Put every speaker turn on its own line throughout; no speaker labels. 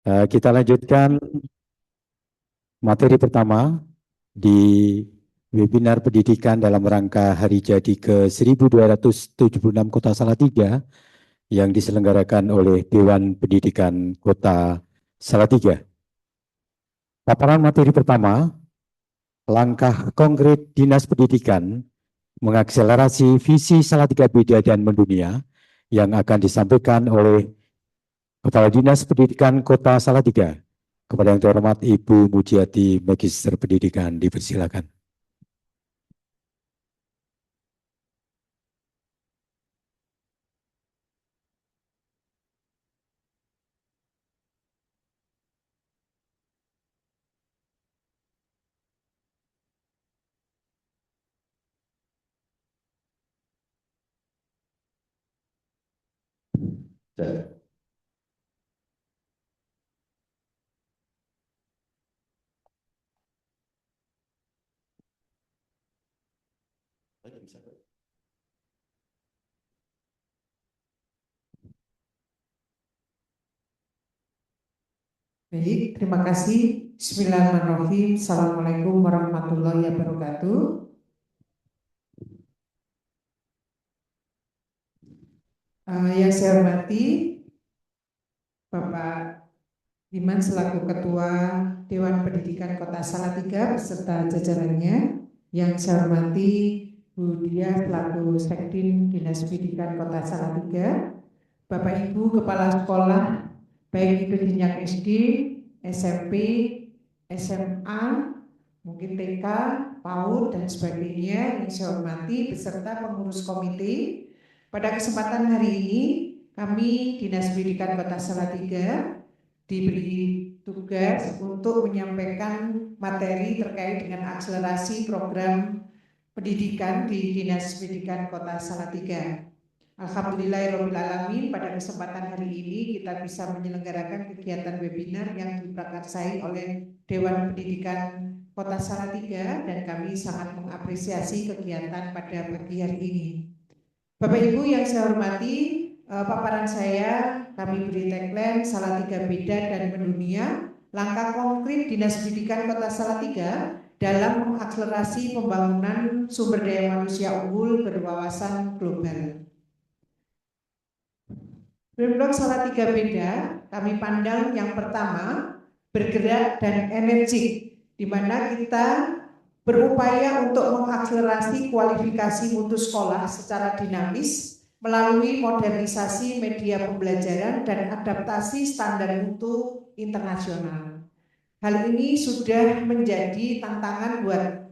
Kita lanjutkan materi pertama di webinar pendidikan dalam rangka Hari Jadi ke-1276 Kota Salatiga yang diselenggarakan oleh Dewan Pendidikan Kota Salatiga. Paparan materi pertama, langkah konkret Dinas Pendidikan mengakselerasi visi Salatiga Beda dan Mendunia yang akan disampaikan oleh Kepala Dinas Pendidikan Kota Salatiga. Kepada yang terhormat Ibu Mujiati Magister Pendidikan, dipersilakan.
Baik, terima kasih. Bismillahirrahmanirrahim. Assalamualaikum warahmatullahi wabarakatuh. Yang saya hormati Bapak Diman selaku Ketua Dewan Pendidikan Kota Salatiga beserta jajarannya. Yang saya hormati Bu Dia selaku Sekdim Dinas Pendidikan Kota Salatiga, Bapak Ibu Kepala Sekolah baik itu jenjang SD, SMP, SMA, mungkin TK, PAUD, dan sebagainya yang saya hormati beserta pengurus komite. Pada kesempatan hari ini kami Dinas Pendidikan Kota Salatiga diberi tugas untuk menyampaikan materi terkait dengan akselerasi program pendidikan di Dinas Pendidikan Kota Salatiga. Alhamdulillahirrahmanirrahim, pada kesempatan hari ini kita bisa menyelenggarakan kegiatan webinar yang diprakarsai oleh Dewan Pendidikan Kota Salatiga dan kami sangat mengapresiasi kegiatan pada pagi hari ini. Bapak Ibu yang saya hormati, paparan saya kami beri tagline Salatiga Beda dan Mendunia, langkah konkret Dinas Pendidikan Kota Salatiga dalam mengakselerasi pembangunan sumber daya manusia unggul berwawasan global. Framework Salatiga Beda kami pandang yang pertama bergerak dan energik, di mana kita berupaya untuk mengakselerasi kualifikasi mutu sekolah secara dinamis melalui modernisasi media pembelajaran dan adaptasi standar mutu internasional. Hal ini sudah menjadi tantangan buat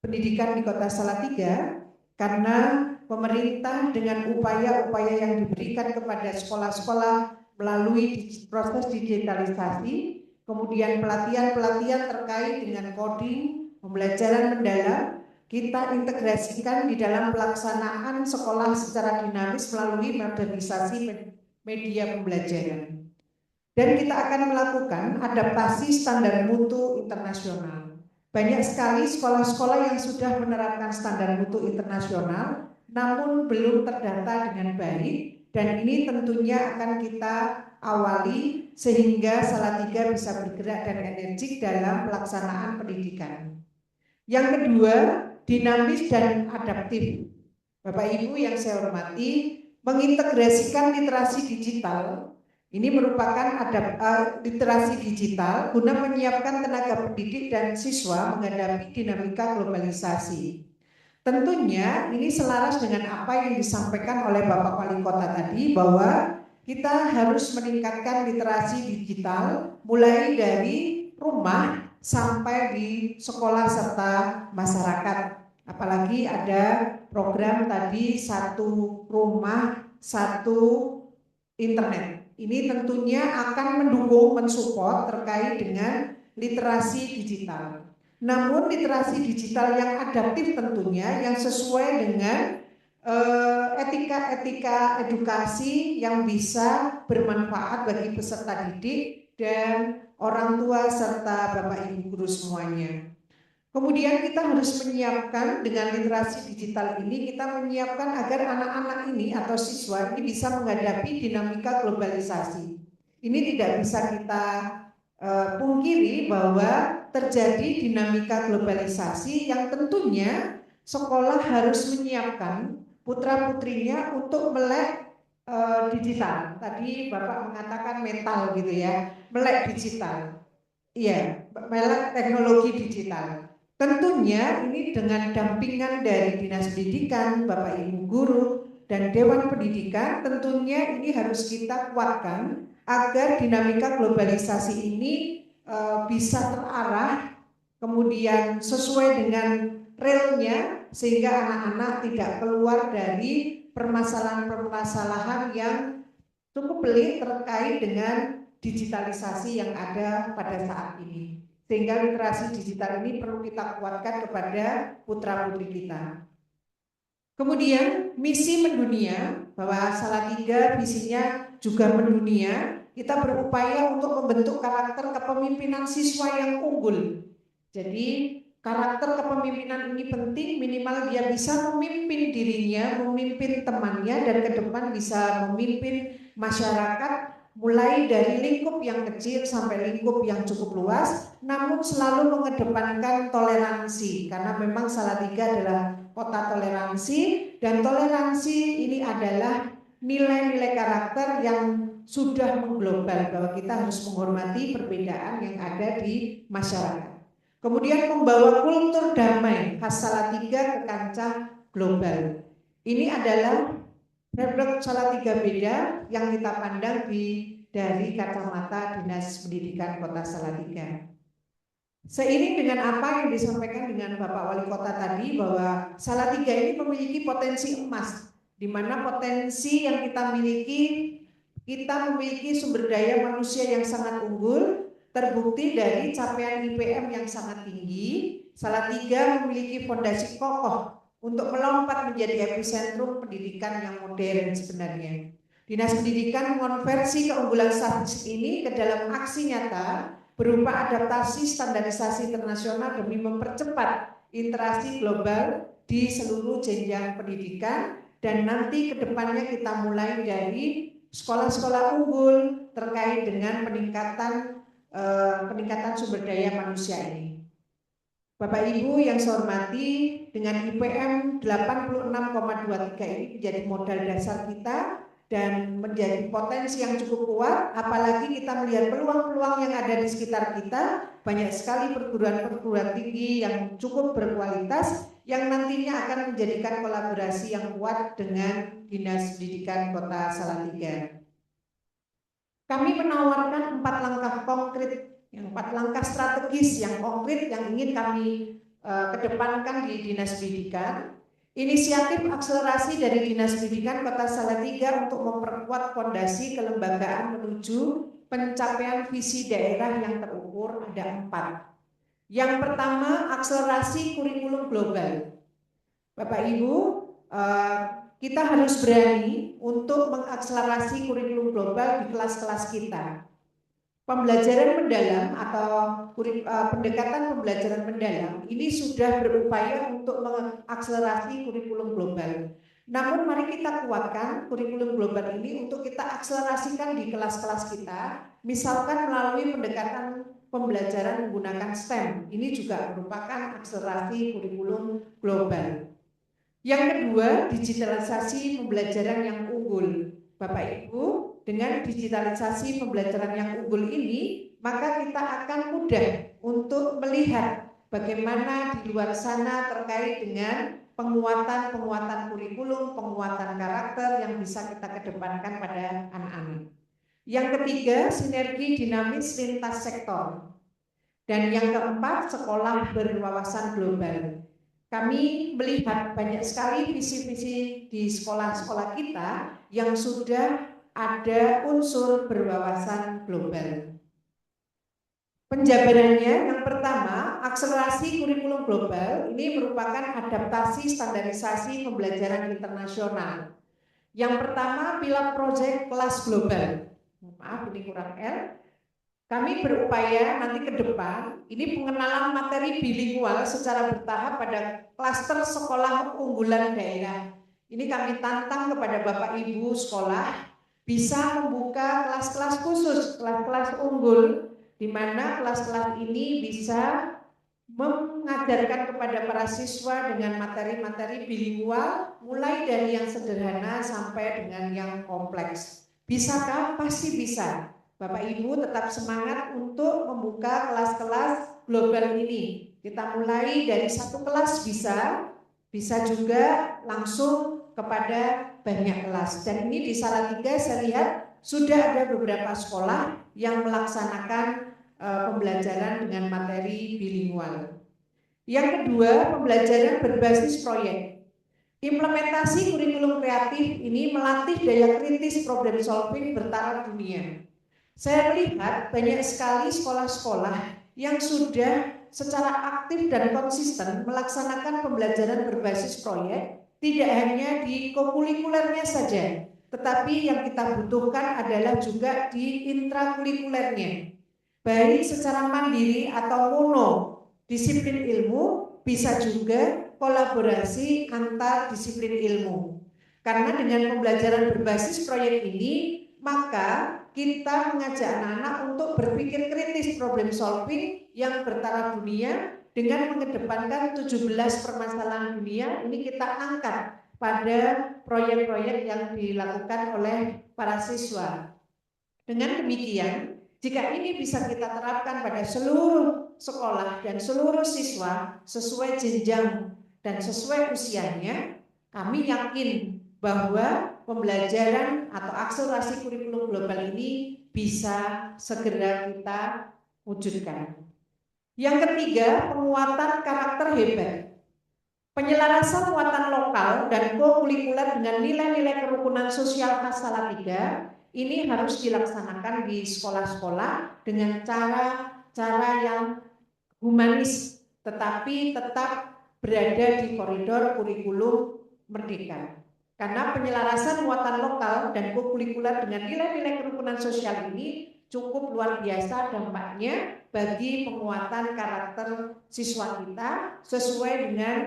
pendidikan di Kota Salatiga karena pemerintah dengan upaya-upaya yang diberikan kepada sekolah-sekolah melalui proses digitalisasi, kemudian pelatihan-pelatihan terkait dengan coding, pembelajaran mendalam, kita integrasikan di dalam pelaksanaan sekolah secara dinamis melalui modernisasi media pembelajaran. Dan kita akan melakukan adaptasi standar mutu internasional. Banyak sekali sekolah-sekolah yang sudah menerapkan standar mutu internasional, namun belum terdata dengan baik, dan ini tentunya akan kita awali sehingga Salatiga bisa bergerak dan energik dalam pelaksanaan pendidikan. Yang kedua, dinamis dan adaptif. Bapak Ibu yang saya hormati, mengintegrasikan literasi digital ini merupakan literasi digital guna menyiapkan tenaga pendidik dan siswa menghadapi dinamika globalisasi. Tentunya ini selaras dengan apa yang disampaikan oleh Bapak Wali Kota tadi bahwa kita harus meningkatkan literasi digital mulai dari rumah sampai di sekolah serta masyarakat. Apalagi ada program tadi satu rumah, satu internet. Ini tentunya akan mendukung, mensupport terkait dengan literasi digital. Namun literasi digital yang adaptif tentunya yang sesuai dengan etika-etika edukasi yang bisa bermanfaat bagi peserta didik dan orang tua serta Bapak Ibu guru semuanya. Kemudian kita harus menyiapkan dengan literasi digital ini, kita menyiapkan agar anak-anak ini atau siswa ini bisa menghadapi dinamika globalisasi. ini tidak bisa kita pungkiri bahwa terjadi dinamika globalisasi yang tentunya sekolah harus menyiapkan putra-putrinya untuk melek digital. Tadi Bapak mengatakan metal gitu ya, melek digital. Iya, melek teknologi digital. Tentunya ini dengan dampingan dari Dinas Pendidikan, Bapak Ibu guru, dan Dewan Pendidikan, tentunya ini harus kita kuatkan agar dinamika globalisasi ini bisa terarah, kemudian sesuai dengan realnya, sehingga anak-anak tidak keluar dari permasalahan-permasalahan yang cukup pelik terkait dengan digitalisasi yang ada pada saat ini. Sehingga literasi digital ini perlu kita kuatkan kepada putra-putri kita. Kemudian misi mendunia, bahwa Salatiga visinya juga mendunia, kita berupaya untuk membentuk karakter kepemimpinan siswa yang unggul. Jadi karakter kepemimpinan ini penting, minimal dia bisa memimpin dirinya, memimpin temannya, dan ke depan bisa memimpin masyarakat mulai dari lingkup yang kecil sampai lingkup yang cukup luas, namun selalu mengedepankan toleransi, karena memang Salatiga adalah kota toleransi, dan toleransi ini adalah nilai-nilai karakter yang sudah mengglobal, bahwa kita harus menghormati perbedaan yang ada di masyarakat. Kemudian membawa kultur damai khas Salatiga ke kancah global. Ini adalah produk Salatiga beda yang kita pandang dari kacamata Dinas Pendidikan Kota Salatiga. Seiring dengan apa yang disampaikan dengan Bapak Wali Kota tadi, bahwa Salatiga ini memiliki potensi emas, di mana potensi yang kita memiliki sumber daya manusia yang sangat unggul, terbukti dari capaian IPM yang sangat tinggi. Salatiga memiliki fondasi kokoh untuk melompat menjadi epicentrum pendidikan yang modern sebenarnya. Dinas Pendidikan mengonversi keunggulan statistik ini ke dalam aksi nyata berupa adaptasi standarisasi internasional demi mempercepat interaksi global di seluruh jenjang pendidikan, dan nanti ke depannya kita mulai dari sekolah-sekolah unggul terkait dengan peningkatan sumber daya manusia ini. Bapak Ibu yang saya hormati, dengan IPM 86,23 ini menjadi modal dasar kita dan menjadi potensi yang cukup kuat, apalagi kita melihat peluang-peluang yang ada di sekitar kita, banyak sekali perguruan-perguruan tinggi yang cukup berkualitas yang nantinya akan menjadikan kolaborasi yang kuat dengan Dinas Pendidikan Kota Salatiga. Kami menawarkan 4 langkah konkret, 4 langkah strategis yang konkret yang ingin kami kedepankan di Dinas Pendidikan. Inisiatif akselerasi dari Dinas Pendidikan Kota Salatiga untuk memperkuat fondasi kelembagaan menuju pencapaian visi daerah yang terukur ada 4. Yang pertama, akselerasi kurikulum global. Bapak Ibu, kita harus berani untuk mengakselerasi kurikulum global di kelas-kelas kita. Pembelajaran mendalam atau pendekatan pembelajaran mendalam ini sudah berupaya untuk mengakselerasi kurikulum global. Namun mari kita kuatkan kurikulum global ini untuk kita akselerasikan di kelas-kelas kita, misalkan melalui pendekatan pembelajaran menggunakan STEM. Ini juga merupakan akselerasi kurikulum global. Yang kedua, digitalisasi pembelajaran yang unggul. Bapak Ibu, dengan digitalisasi pembelajaran yang unggul ini, maka kita akan mudah untuk melihat bagaimana di luar sana terkait dengan penguatan kurikulum, penguatan karakter yang bisa kita kedepankan pada anak-anak. Yang ketiga, sinergi dinamis lintas sektor. Dan yang keempat, sekolah berwawasan global. Kami melihat banyak sekali visi-visi di sekolah-sekolah kita yang sudah ada unsur berwawasan global. Penjabarannya, yang pertama, akselerasi kurikulum global ini merupakan adaptasi standarisasi pembelajaran internasional. Yang pertama, pilot project kelas global. Maaf, ini kurang L. Kami berupaya nanti ke depan, ini pengenalan materi bilingual secara bertahap pada klaster sekolah unggulan daerah. Ini kami tantang kepada Bapak Ibu sekolah, bisa membuka kelas-kelas khusus, kelas-kelas unggul, di mana kelas-kelas ini bisa mengajarkan kepada para siswa dengan materi-materi bilingual, mulai dari yang sederhana sampai dengan yang kompleks. Bisakah? Pasti bisa. Bapak Ibu tetap semangat untuk membuka kelas-kelas global ini. Kita mulai dari satu kelas bisa juga langsung kepada banyak kelas. Dan ini di Salatiga saya lihat sudah ada beberapa sekolah yang melaksanakan pembelajaran dengan materi bilingual. Yang kedua, pembelajaran berbasis proyek. Implementasi kurikulum kreatif ini melatih daya kritis problem solving bertaraf dunia. Saya melihat banyak sekali sekolah-sekolah yang sudah secara aktif dan konsisten melaksanakan pembelajaran berbasis proyek, tidak hanya di kokurikulernya saja, tetapi yang kita butuhkan adalah juga di intrakurikulernya, baik secara mandiri atau mono disiplin ilmu, bisa juga kolaborasi antar disiplin ilmu. Karena dengan pembelajaran berbasis proyek ini, maka kita mengajak anak-anak untuk berpikir kritis problem solving yang bertaraf dunia dengan mengedepankan 17 permasalahan dunia. Ini kita angkat pada proyek-proyek yang dilakukan oleh para siswa. Dengan demikian, jika ini bisa kita terapkan pada seluruh sekolah dan seluruh siswa sesuai jenjang dan sesuai usianya, kami yakin bahwa pembelajaran atau akselerasi kurikulum global ini bisa segera kita wujudkan. Yang ketiga, penguatan karakter hebat. Penyelarasan muatan lokal dan kokurikuler dengan nilai-nilai kerukunan sosial khas Salatiga ini harus dilaksanakan di sekolah-sekolah dengan cara yang humanis, tetapi tetap berada di koridor kurikulum merdeka. Karena penyelarasan muatan lokal dan kokurikuler dengan nilai-nilai kerukunan sosial ini cukup luar biasa dampaknya bagi penguatan karakter siswa kita sesuai dengan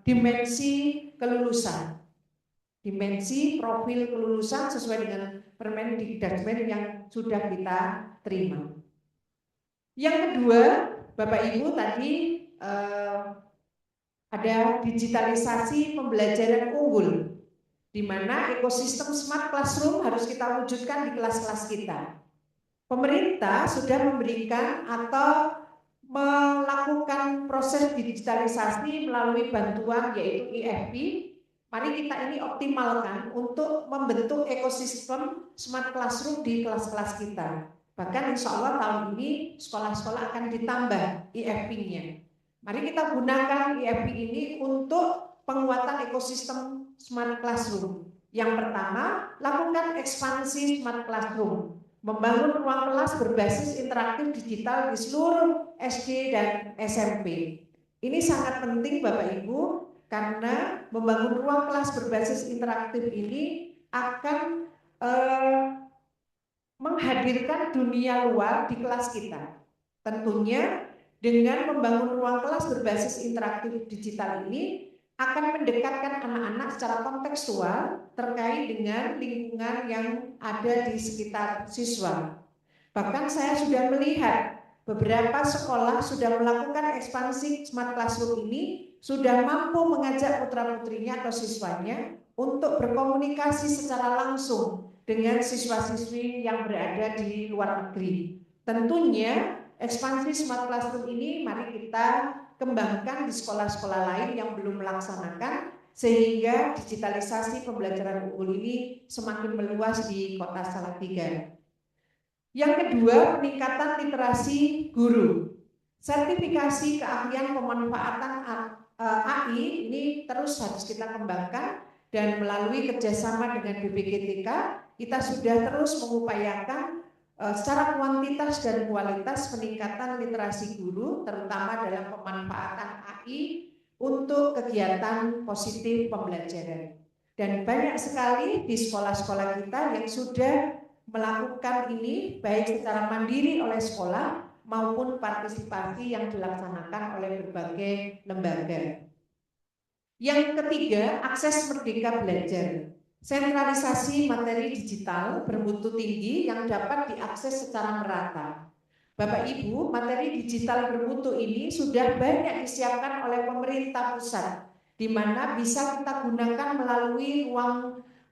dimensi kelulusan, dimensi profil kelulusan sesuai dengan Permendikbud yang sudah kita terima. Yang kedua, Bapak Ibu tadi ada digitalisasi pembelajaran unggul, di mana ekosistem smart classroom harus kita wujudkan di kelas-kelas kita. Pemerintah sudah memberikan atau melakukan proses digitalisasi melalui bantuan yaitu IFP. Mari kita ini optimalkan untuk membentuk ekosistem smart classroom di kelas-kelas kita. Bahkan insya Allah tahun ini sekolah-sekolah akan ditambah IFP-nya. Mari kita gunakan IFP ini untuk penguatan ekosistem smart classroom. Yang pertama, lakukan ekspansi smart classroom. Membangun ruang kelas berbasis interaktif digital di seluruh SD dan SMP. Ini sangat penting Bapak Ibu, karena membangun ruang kelas berbasis interaktif ini akan menghadirkan dunia luar di kelas kita. Tentunya dengan membangun ruang kelas berbasis interaktif digital ini akan mendekatkan anak-anak secara kontekstual terkait dengan lingkungan yang ada di sekitar siswa. Bahkan saya sudah melihat beberapa sekolah sudah melakukan ekspansi smart classroom ini, sudah mampu mengajak putra-putrinya atau siswanya untuk berkomunikasi secara langsung dengan siswa-siswi yang berada di luar negeri. Tentunya ekspansi smart classroom ini mari kita kembangkan di sekolah-sekolah lain yang belum melaksanakan, sehingga digitalisasi pembelajaran unggul ini semakin meluas di Kota Salatiga. Yang kedua, peningkatan literasi guru. Sertifikasi keahlian pemanfaatan AI ini terus harus kita kembangkan, dan melalui kerjasama dengan BPGTK kita sudah terus mengupayakan secara kuantitas dan kualitas peningkatan literasi guru, terutama dalam pemanfaatan AI untuk kegiatan positif pembelajaran. Dan banyak sekali di sekolah-sekolah kita yang sudah melakukan ini, baik secara mandiri oleh sekolah maupun partisipasi yang dilaksanakan oleh berbagai lembaga. Yang ketiga, akses merdeka belajar. sentralisasi materi digital bermutu tinggi yang dapat diakses secara merata. Bapak Ibu, materi digital bermutu ini sudah banyak disiapkan oleh pemerintah pusat, di mana bisa kita gunakan melalui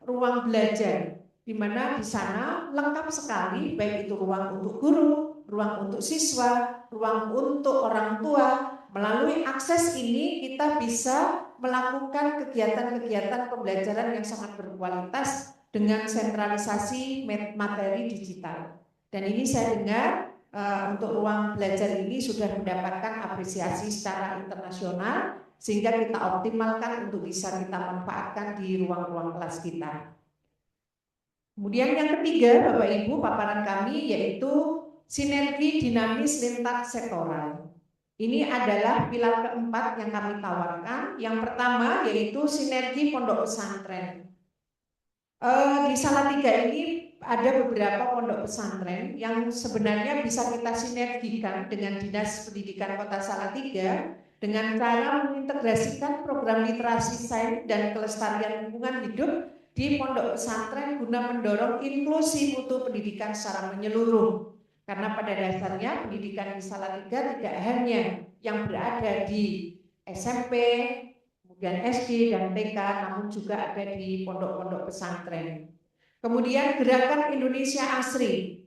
ruang belajar, di mana di sana lengkap sekali, baik itu ruang untuk guru, ruang untuk siswa, ruang untuk orang tua. Melalui akses ini kita bisa melakukan kegiatan-kegiatan pembelajaran yang sangat berkualitas dengan sentralisasi materi digital. Dan ini saya dengar untuk ruang belajar ini sudah mendapatkan apresiasi secara internasional sehingga kita optimalkan untuk bisa kita manfaatkan di ruang-ruang kelas kita. Kemudian yang ketiga, Bapak Ibu, paparan kami yaitu sinergi dinamis lintas sektoral. Ini adalah pilar keempat yang kami tawarkan. Yang pertama yaitu sinergi pondok pesantren. Di Salatiga ini ada beberapa pondok pesantren yang sebenarnya bisa kita sinergikan dengan Dinas Pendidikan Kota Salatiga dengan cara mengintegrasikan program literasi sains dan kelestarian lingkungan hidup di pondok pesantren guna mendorong inklusi mutu pendidikan secara menyeluruh. Karena pada dasarnya pendidikan di Salatiga tidak hanya yang berada di SMP, kemudian SD dan TK, namun juga ada di pondok-pondok pesantren. Kemudian gerakan Indonesia Asri,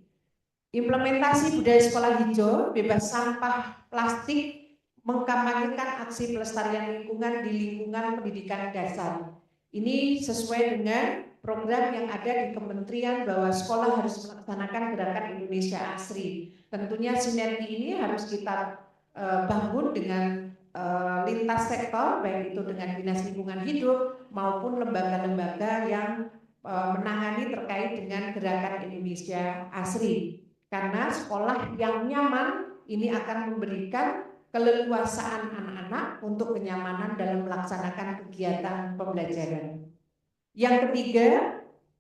implementasi budaya sekolah hijau, bebas sampah plastik, mengkampanyekan aksi pelestarian lingkungan di lingkungan pendidikan dasar. Ini sesuai dengan program yang ada di kementerian bahwa sekolah harus melaksanakan gerakan Indonesia Asri. Tentunya sinergi ini harus kita bangun dengan lintas sektor, baik itu dengan Dinas Lingkungan Hidup maupun lembaga-lembaga yang menangani terkait dengan gerakan Indonesia Asri. Karena sekolah yang nyaman ini akan memberikan keleluasaan anak-anak untuk kenyamanan dalam melaksanakan kegiatan pembelajaran. Yang ketiga,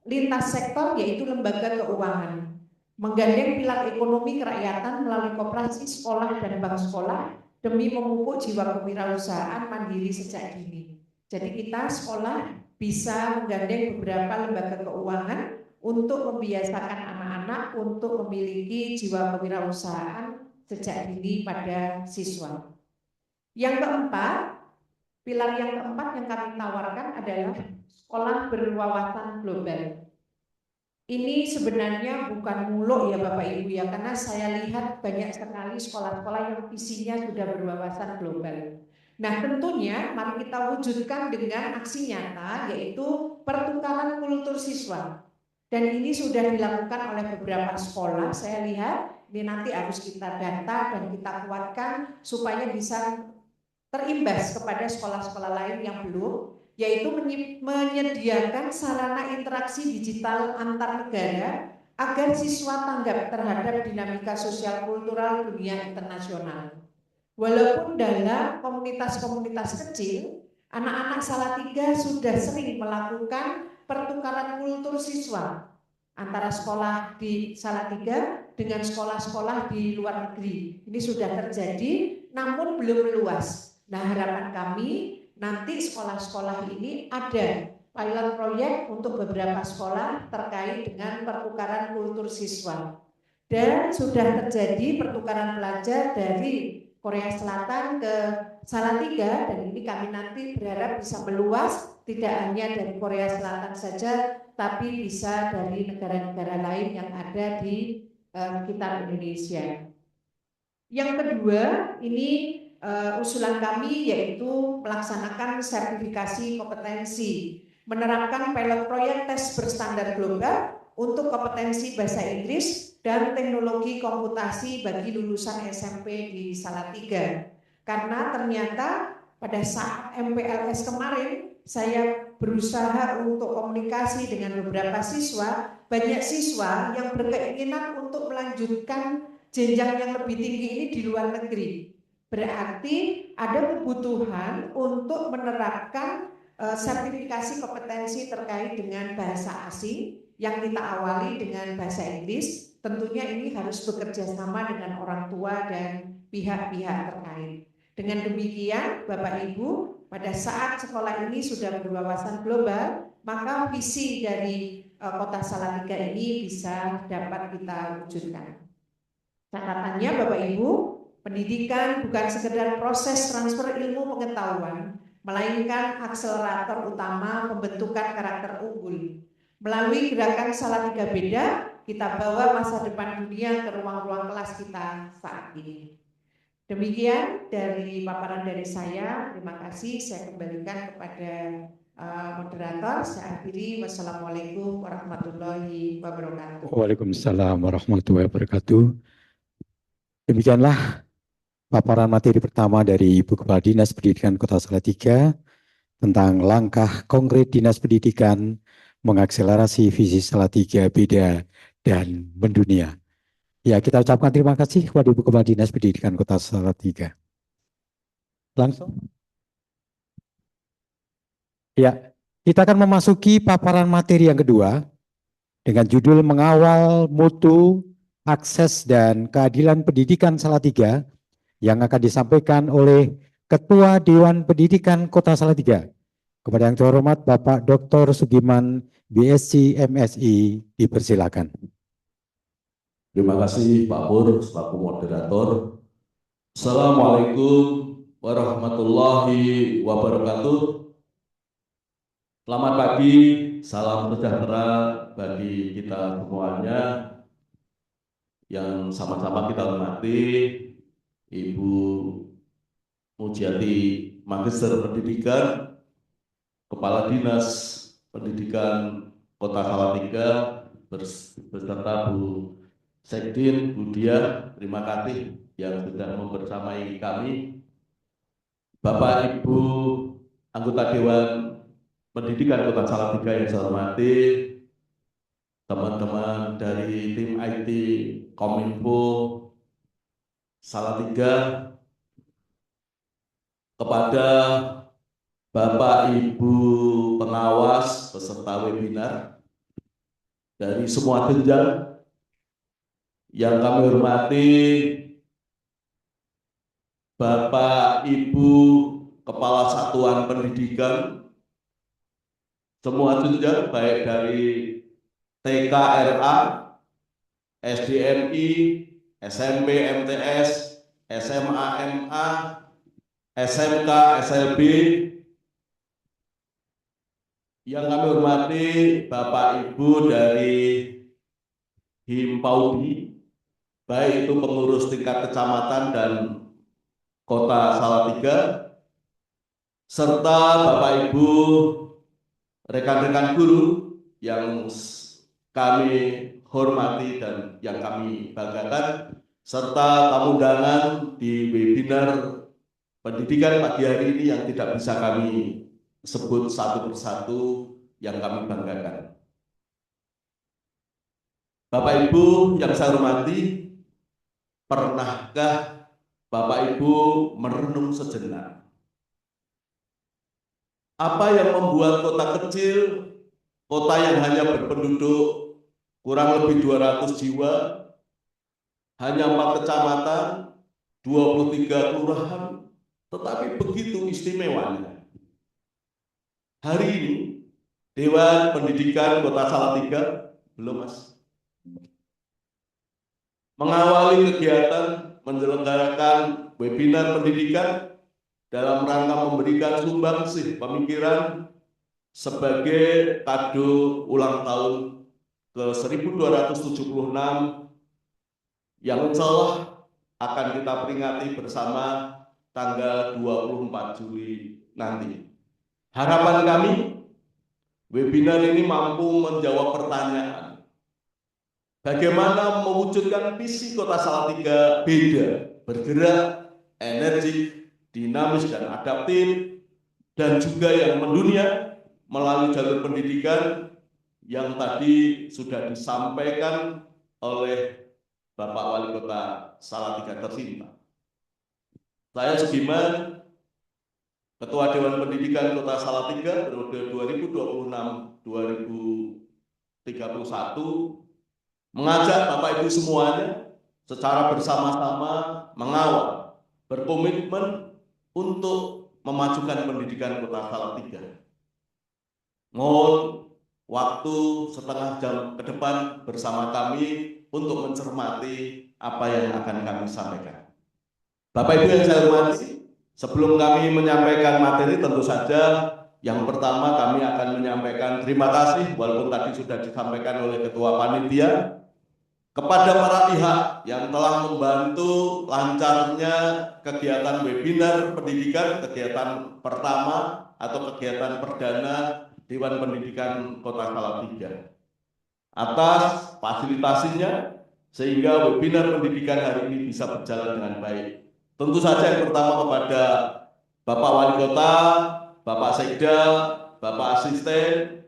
lintas sektor yaitu lembaga keuangan. Menggandeng pilar ekonomi kerakyatan melalui koperasi sekolah dan bank sekolah demi memupuk jiwa kewirausahaan mandiri sejak dini. Jadi kita sekolah bisa menggandeng beberapa lembaga keuangan untuk membiasakan anak-anak untuk memiliki jiwa kewirausahaan sejak dini pada siswa. Yang keempat, pilar yang keempat yang kami tawarkan adalah sekolah berwawasan global. Ini sebenarnya bukan muluk ya Bapak Ibu ya, karena saya lihat banyak sekali sekolah-sekolah yang visinya sudah berwawasan global. Nah tentunya mari kita wujudkan dengan aksi nyata yaitu pertukaran kultur siswa. Dan ini sudah dilakukan oleh beberapa sekolah, saya lihat ini nanti harus kita data dan kita kuatkan supaya bisa terimbas kepada sekolah-sekolah lain yang belum, yaitu menyediakan sarana interaksi digital antar negara agar siswa tanggap terhadap dinamika sosial kultural dunia internasional. Walaupun dalam komunitas-komunitas kecil, anak-anak Salatiga sudah sering melakukan pertukaran kultur siswa antara sekolah di Salatiga dengan sekolah-sekolah di luar negeri. Ini sudah terjadi, namun belum luas. Nah, harapan kami nanti sekolah-sekolah ini ada pilot proyek untuk beberapa sekolah terkait dengan pertukaran kultur siswa. Dan sudah terjadi pertukaran pelajar dari Korea Selatan ke Salatiga, dan ini kami nanti berharap bisa meluas tidak hanya dari Korea Selatan saja, tapi bisa dari negara-negara lain yang ada di sekitar Indonesia. Yang kedua, ini usulan kami yaitu melaksanakan sertifikasi kompetensi, menerapkan pilot proyek tes berstandar global untuk kompetensi bahasa Inggris dan teknologi komputasi bagi lulusan SMP di Salatiga. Karena ternyata pada saat MPLS kemarin saya berusaha untuk komunikasi dengan beberapa siswa, banyak siswa yang berkeinginan untuk melanjutkan jenjang yang lebih tinggi ini di luar negeri. Berarti ada kebutuhan untuk menerapkan sertifikasi kompetensi terkait dengan bahasa asing yang kita awali dengan bahasa Inggris. Tentunya ini harus bekerja sama dengan orang tua dan pihak-pihak terkait. Dengan demikian, Bapak Ibu, pada saat sekolah ini sudah berwawasan global, maka visi dari Kota Salatiga ini bisa dapat kita wujudkan. Catatannya Bapak Ibu, pendidikan bukan sekedar proses transfer ilmu pengetahuan, melainkan akselerator utama pembentukan karakter unggul. Melalui gerakan Salatiga Beda, kita bawa masa depan dunia ke ruang-ruang kelas kita saat ini. Demikian dari paparan dari saya. Terima kasih. Saya kembalikan kepada moderator. Saya akhiri. Wassalamualaikum warahmatullahi wabarakatuh.
Waalaikumsalam warahmatullahi wabarakatuh. Demikianlah paparan materi pertama dari Ibu Kepala Dinas Pendidikan Kota Salatiga tentang langkah konkret Dinas Pendidikan mengakselerasi visi Salatiga Beda dan Mendunia. Ya, kita ucapkan terima kasih kepada Ibu Kepala Dinas Pendidikan Kota Salatiga. Langsung. Ya, kita akan memasuki paparan materi yang kedua dengan judul Mengawal Mutu, Akses dan Keadilan Pendidikan Salatiga yang akan disampaikan oleh Ketua Dewan Pendidikan Kota Salatiga. Kepada yang terhormat Bapak Dr. Sugiman, BSc MSI, dipersilakan.
Terima kasih Pak Pur selaku moderator. Assalamualaikum warahmatullahi wabarakatuh. Selamat pagi, salam sejahtera bagi kita semuanya yang sama-sama kita hormati Ibu Mujiati Magister Pendidikan, Kepala Dinas Pendidikan Kota Salatiga beserta Bu Sekdin, Bu Dia, terima kasih yang sudah membersamai kami. Bapak Ibu anggota Dewan Pendidikan Kota Salatiga yang saya hormati, teman-teman dari tim IT Kominfo Salatiga, kepada Bapak Ibu pengawas peserta webinar dari semua jenjang yang kami hormati, Bapak Ibu Kepala Satuan Pendidikan, semua jenjang baik dari TK RA, SDMI, SMP MTS, SMA MA, SMK SLB, yang kami hormati Bapak Ibu dari Himpaudi, baik itu pengurus tingkat kecamatan dan Kota Salatiga, serta Bapak Ibu rekan-rekan guru yang kami hormati dan yang kami banggakan, serta tamu undangan di webinar pendidikan pagi hari ini yang tidak bisa kami sebut satu persatu yang kami banggakan. Bapak Ibu yang saya hormati, pernahkah Bapak Ibu merenung sejenak? Apa yang membuat kota kecil, kota yang hanya berpenduduk kurang lebih 200 jiwa, hanya 4 kecamatan, 23 kelurahan, tetapi begitu istimewanya. Hari ini, Dewan Pendidikan Kota Salatiga, belum Mas, mengawali kegiatan menyelenggarakan webinar pendidikan dalam rangka memberikan sumbangsih pemikiran sebagai kado ulang tahun ke-1276 yang insya Allah akan kita peringati bersama tanggal 24 Juli nanti. Harapan kami, webinar ini mampu menjawab pertanyaan bagaimana mewujudkan visi Kota Salatiga beda, bergerak, energik, dinamis dan adaptif, dan juga yang mendunia melalui jalur pendidikan yang tadi sudah disampaikan oleh Bapak Wali Kota Salatiga tercinta. Saya Sugiman, Ketua Dewan Pendidikan Kota Salatiga periode 2026-2031, mengajak Bapak Ibu semuanya secara bersama-sama mengawal, berkomitmen untuk memajukan pendidikan Kota Salatiga. mohon waktu setengah jam ke depan bersama kami untuk mencermati apa yang akan kami sampaikan. Bapak Ibu yang saya hormati, sebelum kami menyampaikan materi, tentu saja yang pertama kami akan menyampaikan terima kasih, walaupun tadi sudah disampaikan oleh Ketua Panitia, kepada para pihak yang telah membantu lancarnya kegiatan webinar pendidikan, kegiatan pertama atau kegiatan perdana Dewan Pendidikan Kota Salatiga. Atas fasilitasinya, sehingga webinar pendidikan hari ini bisa berjalan dengan baik. Tentu saja yang pertama kepada Bapak Wali Kota, Bapak Sekda, Bapak Asisten,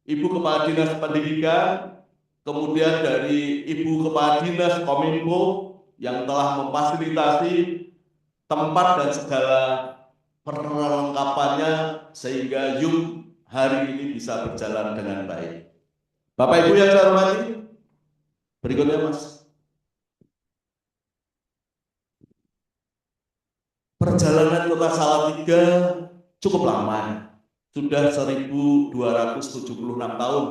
Ibu Kepala Dinas Pendidikan, kemudian dari Ibu Kepala Dinas Kominfo yang telah memfasilitasi tempat dan segala perlengkapannya sehingga Zoom hari ini bisa berjalan dengan baik. Bapak Ibu yang saya hormati, berikutnya Mas. Perjalanan Kota Salatiga cukup lama, sudah 1276 tahun.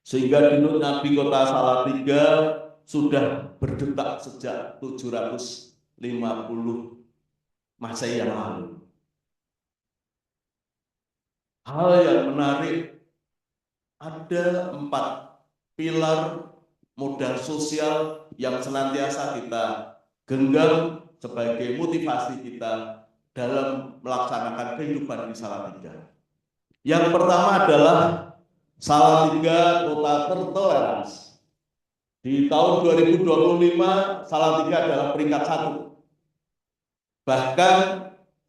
Sehingga Dinut Nabi Kota Salatiga sudah berdetak sejak 750 Masehi yang lalu. Hal yang menarik, ada 4 pilar modal sosial yang senantiasa kita genggam sebagai motivasi kita dalam melaksanakan kehidupan di Salatiga. Yang pertama adalah Salatiga Kota Tertoleransi. Di tahun 2025, Salatiga adalah peringkat 1. Bahkan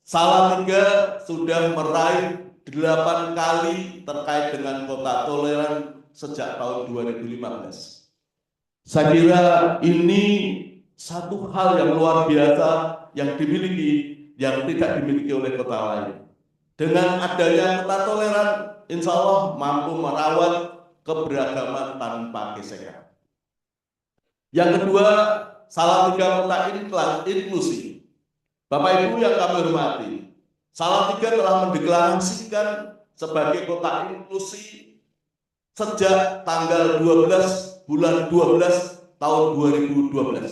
Salatiga sudah meraih 8 kali terkait dengan kota toleran sejak tahun 2015. Saya kira ini satu hal yang luar biasa yang dimiliki, yang tidak dimiliki oleh kota lain. Dengan adanya kota toleran, insya Allah mampu merawat keberagaman tanpa gesekan. Yang kedua, Salatiga kota inklusi. Bapak Ibu yang kami hormati, Salatiga telah mendeklarasikan sebagai kota inklusi sejak tanggal 12 bulan 12 tahun 2012.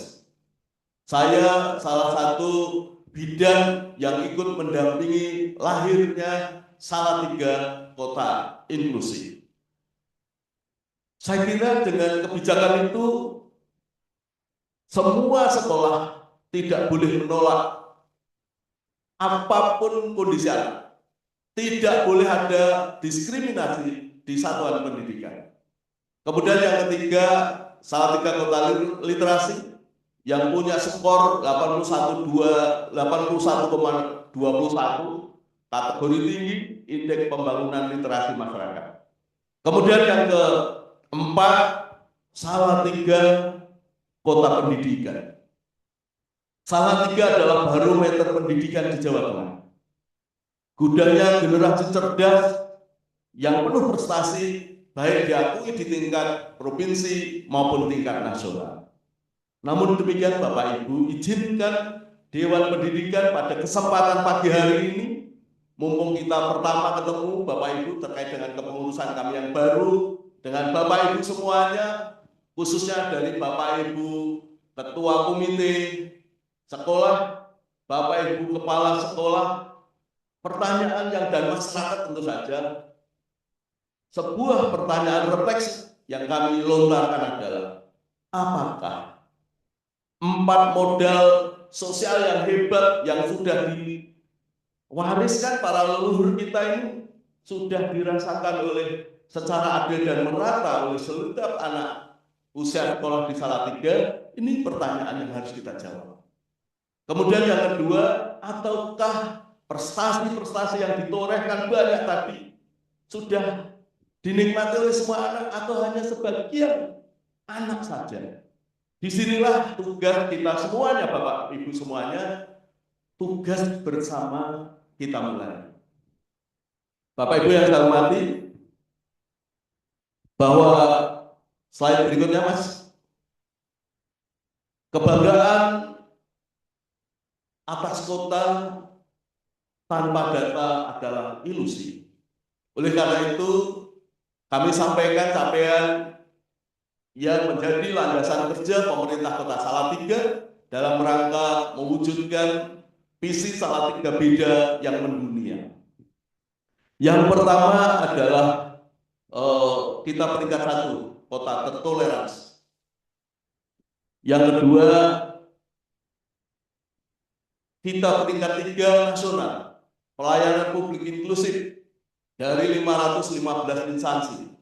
Saya salah satu bidang yang ikut mendampingi lahirnya Salatiga kota inklusi. Saya kira dengan kebijakan itu semua sekolah tidak boleh menolak apapun kondisi anak. Tidak boleh ada diskriminasi di satuan pendidikan. Kemudian yang ketiga, Salatiga kota literasi yang punya skor 81,21 kategori tinggi indeks pembangunan literasi masyarakat. Kemudian yang keempat, Salatiga kota pendidikan. Salatiga adalah barometer pendidikan di Jawa Tengah. Gudangnya generasi cerdas yang penuh prestasi, baik diakui di tingkat provinsi maupun tingkat nasional. Namun demikian Bapak Ibu, izinkan Dewan Pendidikan pada kesempatan pagi hari ini, mumpung kita pertama ketemu Bapak Ibu terkait dengan kepengurusan kami yang baru, dengan Bapak Ibu semuanya, khususnya dari Bapak Ibu Ketua Komite Sekolah, Bapak Ibu Kepala Sekolah, pertanyaan yang dan masyarakat tentu saja, sebuah pertanyaan refleksi yang kami lontarkan adalah, apakah 4 modal sosial yang hebat yang sudah diwariskan para leluhur kita ini sudah dirasakan oleh secara adil dan merata oleh setiap anak usia sekolah di Salatiga? Ini pertanyaan yang harus kita jawab. Kemudian yang kedua, ataukah prestasi-prestasi yang ditorehkan banyak tadi sudah dinikmati oleh semua anak atau hanya sebagian anak saja? Disinilah tugas kita semuanya, Bapak Ibu semuanya, tugas bersama kita mulai. Bapak Ibu yang saya hormati, bahwa slide berikutnya Mas, kebanggaan atas kota tanpa data adalah ilusi. Oleh karena itu, kami sampaikan capaian yang menjadi landasan kerja pemerintah Kota Salatiga dalam rangka mewujudkan visi Salatiga Beda yang mendunia. Yang pertama adalah kita peringkat 1, kota tertoleransi. Yang kedua, kita peringkat 3 nasional, pelayanan publik inklusif dari 515 instansi.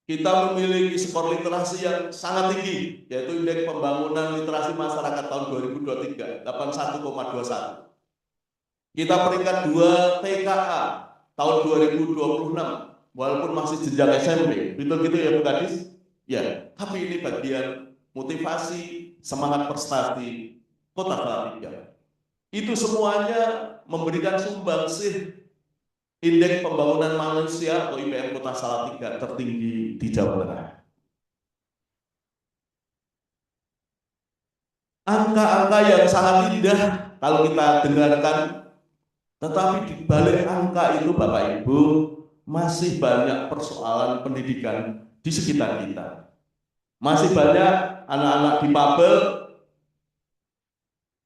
Kita memiliki skor literasi yang sangat tinggi, yaitu indeks pembangunan literasi masyarakat tahun 2023, 81,21. Kita peringkat 2 TKA tahun 2026, walaupun masih jenjang SMP, betul gitu ya Bu Kadis? Ya, tapi ini bagian motivasi, semangat prestasi Kota Salatiga. Itu semuanya memberikan sumbangsih indeks pembangunan manusia atau IPM Kota Salatiga tertinggi di Jawa Tengah. Angka-angka yang sangat indah kalau kita dengarkan, tetapi di balik angka itu Bapak Ibu masih banyak persoalan pendidikan di sekitar kita. Masih banyak anak-anak difabel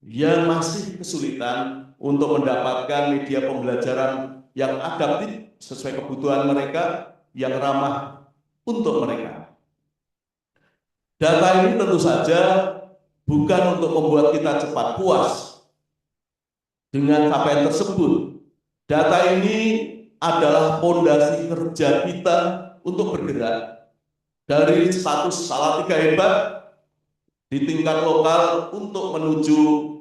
yang masih kesulitan untuk mendapatkan media pembelajaran yang adaptif sesuai kebutuhan mereka, yang ramah untuk mereka. Data ini tentu saja bukan untuk membuat kita cepat puas dengan capaian tersebut. Data ini adalah fondasi kerja kita untuk bergerak dari status Salatiga hebat di tingkat lokal untuk menuju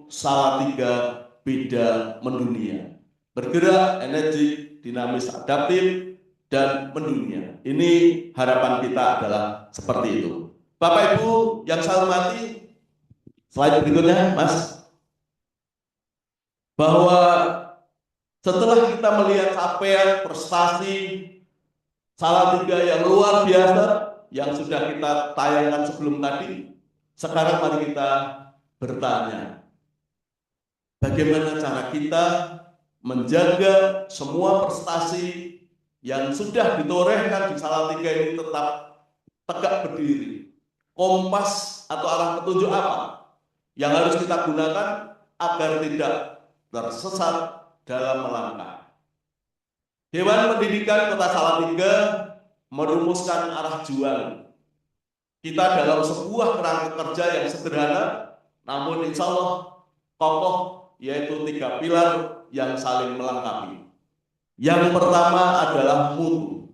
Salatiga Beda mendunia. Bergerak, energik, dinamis, adaptif, dan mendunia. Ini harapan kita adalah seperti itu. Bapak Ibu yang saya hormati, slide berikutnya Mas, bahwa setelah kita melihat capaian prestasi Salatiga yang luar biasa yang sudah kita tayangkan sebelum tadi, sekarang mari kita bertanya, bagaimana cara kita menjaga semua prestasi yang sudah ditorehkan di Salatiga ini tetap tegak berdiri. Kompas atau arah petunjuk apa yang harus kita gunakan agar tidak tersesat dalam melangkah. Dewan Pendidikan Kota Salatiga merumuskan arah juang kita dalam sebuah kerangka kerja yang sederhana, namun insya Allah kokoh, yaitu 3 pilar yang saling melengkapi. Yang pertama adalah mutu.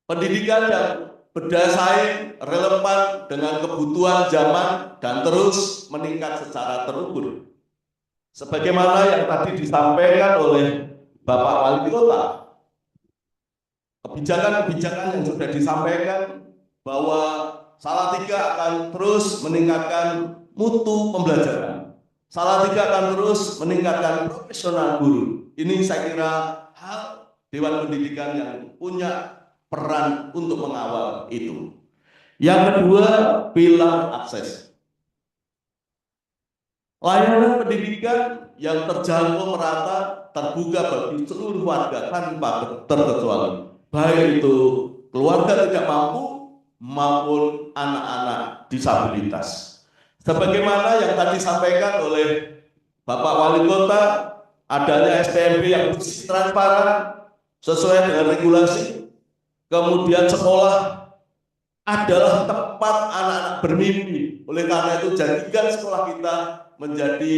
Pendidikan yang berdasarkan relevan dengan kebutuhan zaman dan terus meningkat secara terukur. Sebagaimana yang tadi disampaikan oleh Bapak Wali Kota, kebijakan-kebijakan yang sudah disampaikan bahwa Salatiga akan terus meningkatkan mutu pembelajaran. Salatiga akan terus meningkatkan profesional guru. Ini saya kira hal Dewan Pendidikan yang punya peran untuk mengawal itu. Yang kedua, pilar akses. Layanan pendidikan yang terjangkau merata, terbuka bagi seluruh warga tanpa terkecuali, baik itu keluarga tidak mampu maupun anak-anak disabilitas. Sebagaimana yang tadi disampaikan oleh Bapak Wali Kota, adanya SPMB yang transparan sesuai dengan regulasi. Kemudian sekolah adalah tempat anak-anak bermimpi. Oleh karena itu jadikan sekolah kita menjadi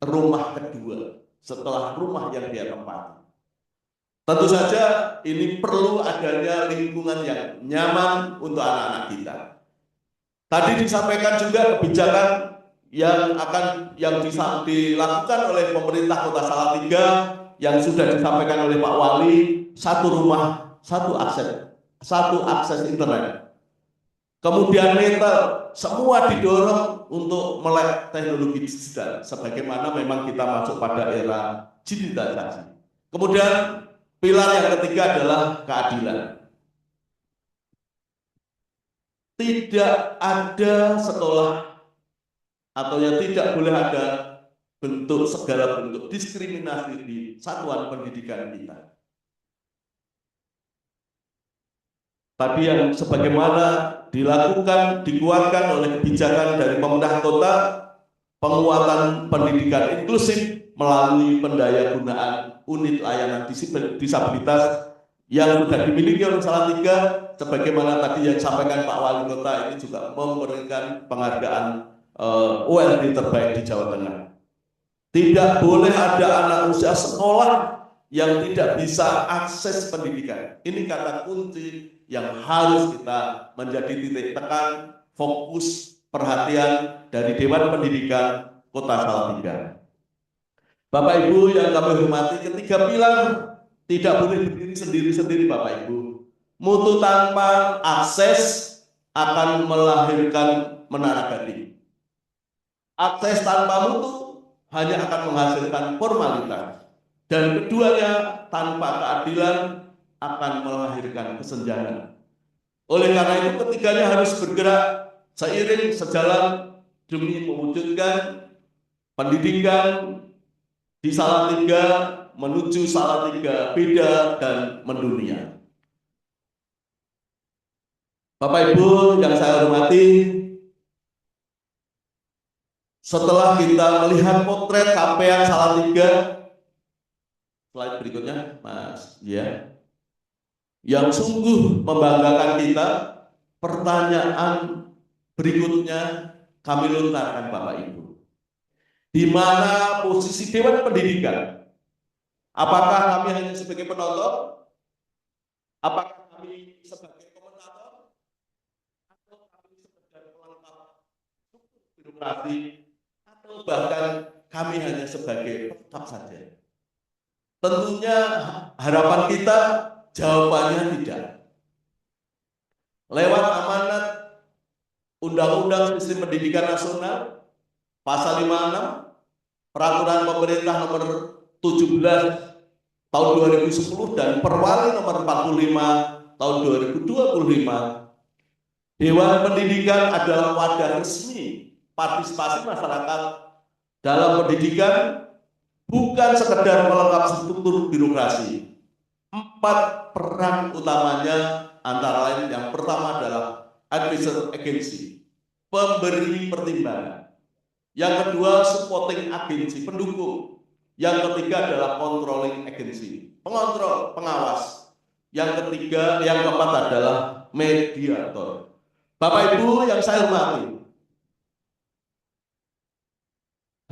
rumah kedua setelah rumah yang dia tempati. Tentu saja ini perlu adanya lingkungan yang nyaman untuk anak-anak kita. Tadi disampaikan juga kebijakan yang dilakukan oleh pemerintah Kota Salatiga yang sudah disampaikan oleh Pak Wali, 1 rumah, 1 akses internet. Kemudian mental, semua didorong untuk melek teknologi digital, sebagaimana memang kita masuk pada era digitalisasi. Kemudian pilar yang ketiga adalah keadilan. Tidak ada sekolah atau yang tidak boleh ada segala bentuk diskriminasi di satuan pendidikan kita. Tadi yang sebagaimana dikuatkan oleh kebijakan dari pemerintah kota, penguatan pendidikan inklusif melalui pendayagunaan unit layanan disabilitas yang sudah dimiliki oleh Salatiga, sebagaimana tadi yang disampaikan Pak Wali Kota, ini juga memberikan penghargaan OLD terbaik di Jawa Tengah. Tidak boleh ada anak usia sekolah yang tidak bisa akses pendidikan. Ini kata kunci yang harus kita menjadi titik tekan, fokus perhatian dari Dewan Pendidikan Kota Salatiga. Bapak Ibu yang kami hormati, ketiga pilar tidak boleh berdiri sendiri-sendiri Bapak Ibu. Mutu tanpa akses akan melahirkan menara gading. Akses tanpa mutu hanya akan menghasilkan formalitas. Dan keduanya tanpa keadilan akan melahirkan kesenjangan. Oleh karena itu ketiganya harus bergerak seiring sejalan demi mewujudkan pendidikan di Salatiga menuju Salatiga beda dan mendunia. Bapak Ibu yang saya hormati, setelah kita melihat potret capaian Salatiga, slide berikutnya, Mas, ya, yang sungguh membanggakan kita, pertanyaan berikutnya kami lontarkan Bapak Ibu. Di mana posisi Dewan Pendidikan? Apakah kami hanya sebagai penonton? Apakah kami sebagai komentator? Atau kami sebagai pelengkap struktur birokrasi? Atau bahkan kami hanya sebagai pelengkap saja? Tentunya harapan kita jawabannya tidak. Lewat amanat Undang-Undang Sistem Pendidikan Nasional Pasal 56, Peraturan Pemerintah Nomor 17 Tahun 2010 dan Perwali Nomor 45 Tahun 2025, Dewan Pendidikan adalah wadah resmi partisipasi masyarakat dalam pendidikan, bukan sekedar melengkap struktur birokrasi. 4 peran utamanya antara lain yang pertama adalah advisor agency, pemberi pertimbangan. Yang kedua supporting agency, pendukung. Yang ketiga adalah controlling agency, pengontrol, pengawas. Yang keempat adalah mediator. Bapak Ibu yang saya hormati,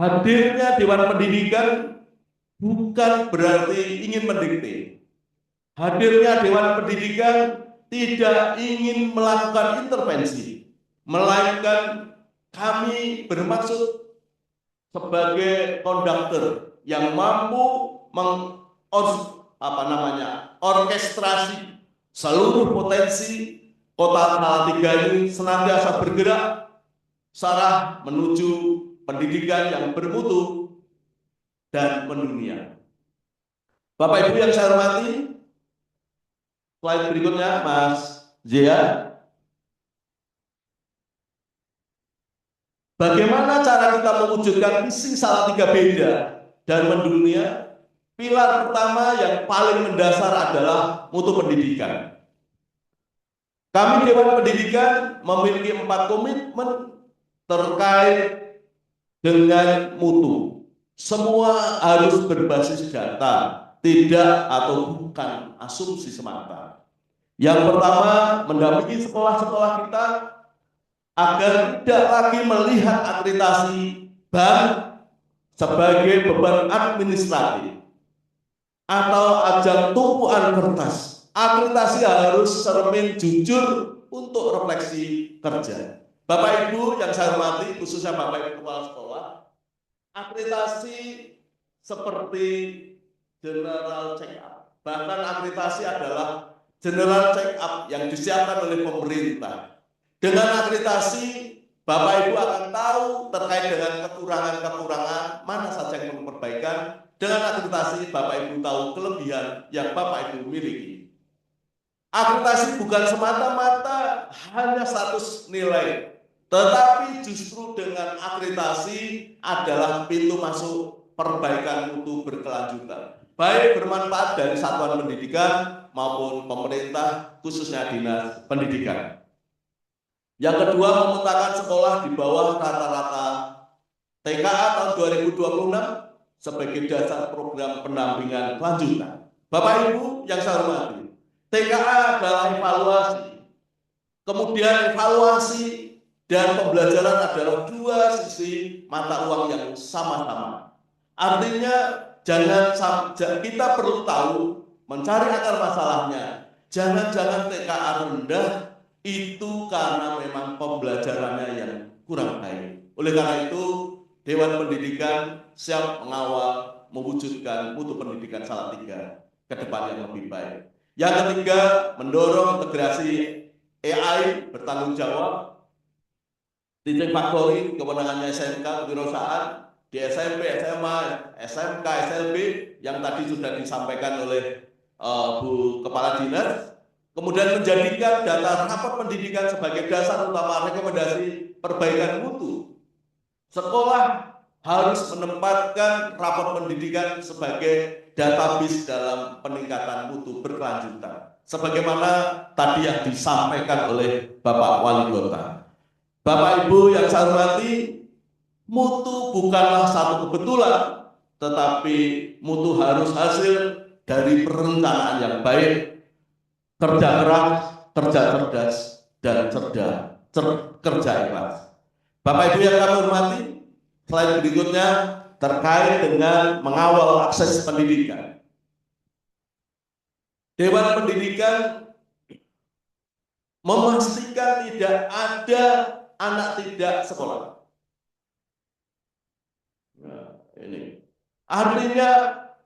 hadirnya Dewan Pendidikan bukan berarti ingin mendikte. Hadirnya Dewan Pendidikan tidak ingin melakukan intervensi, melainkan kami bermaksud sebagai konduktor yang mampu orkestrasi seluruh potensi Kota Salatiga ini senantiasa bergerak searah menuju pendidikan yang bermutu dan mendunia. Bapak Ibu yang saya hormati, slide berikutnya Mas Zia. Bagaimana cara kita mewujudkan misi Salatiga beda dan mendunia? Pilar pertama yang paling mendasar adalah mutu pendidikan. Kami Dewan Pendidikan memiliki 4 komitmen terkait dengan mutu. Semua harus berbasis data, tidak atau bukan asumsi semata. Yang pertama, mendampingi sekolah-sekolah kita agar tidak lagi melihat akreditasi bank sebagai beban administratif atau ajang tumpuan kertas. Akreditasi harus cermin jujur untuk refleksi kerja. Bapak Ibu yang saya hormati, khususnya Bapak Ibu kepala sekolah, akreditasi seperti general check up. Bahkan akreditasi adalah general check up yang disiapkan oleh pemerintah. Dengan akreditasi, Bapak Ibu akan tahu terkait dengan kekurangan-kekurangan mana saja yang perlu perbaikan. Dengan akreditasi, Bapak Ibu tahu kelebihan yang Bapak Ibu miliki. Akreditasi bukan semata-mata hanya status nilai, Tetapi justru dengan akreditasi adalah pintu masuk perbaikan mutu berkelanjutan, baik bermanfaat dari satuan pendidikan maupun pemerintah, khususnya dinas pendidikan. Yang kedua, memetakan sekolah di bawah rata-rata TKA tahun 2026 sebagai dasar program pendampingan lanjutan. Bapak Ibu yang saya hormati, TKA adalah evaluasi. Kemudian evaluasi dan pembelajaran adalah dua sisi mata uang yang sama-sama. Artinya kita perlu tahu, mencari akar masalahnya. Jangan-jangan TKA rendah itu karena memang pembelajarannya yang kurang baik. Oleh karena itu, Dewan Pendidikan siap mengawal mewujudkan mutu pendidikan Salatiga ke depan yang lebih baik. Yang ketiga, mendorong integrasi AI bertanggung jawab, titik faktori kewenangannya SMK kewirausahaan di SMP, SMA, SMK, SLB yang tadi sudah disampaikan oleh Bu Kepala Dinas. Kemudian menjadikan data rapor pendidikan sebagai dasar utama rekomendasi perbaikan mutu. Sekolah harus menempatkan rapor pendidikan sebagai database dalam peningkatan mutu berkelanjutan. Sebagaimana tadi yang disampaikan oleh Bapak Wali Kota. Bapak Ibu yang saya hormati, mutu bukanlah satu kebetulan, tetapi mutu harus hasil dari perencanaan yang baik, kerja keras, kerja cerdas, dan kerja ikhlas. Bapak Ibu yang kami hormati, slide berikutnya terkait dengan mengawal akses pendidikan. Dewan Pendidikan memastikan tidak ada anak tidak sekolah. Nah, ini artinya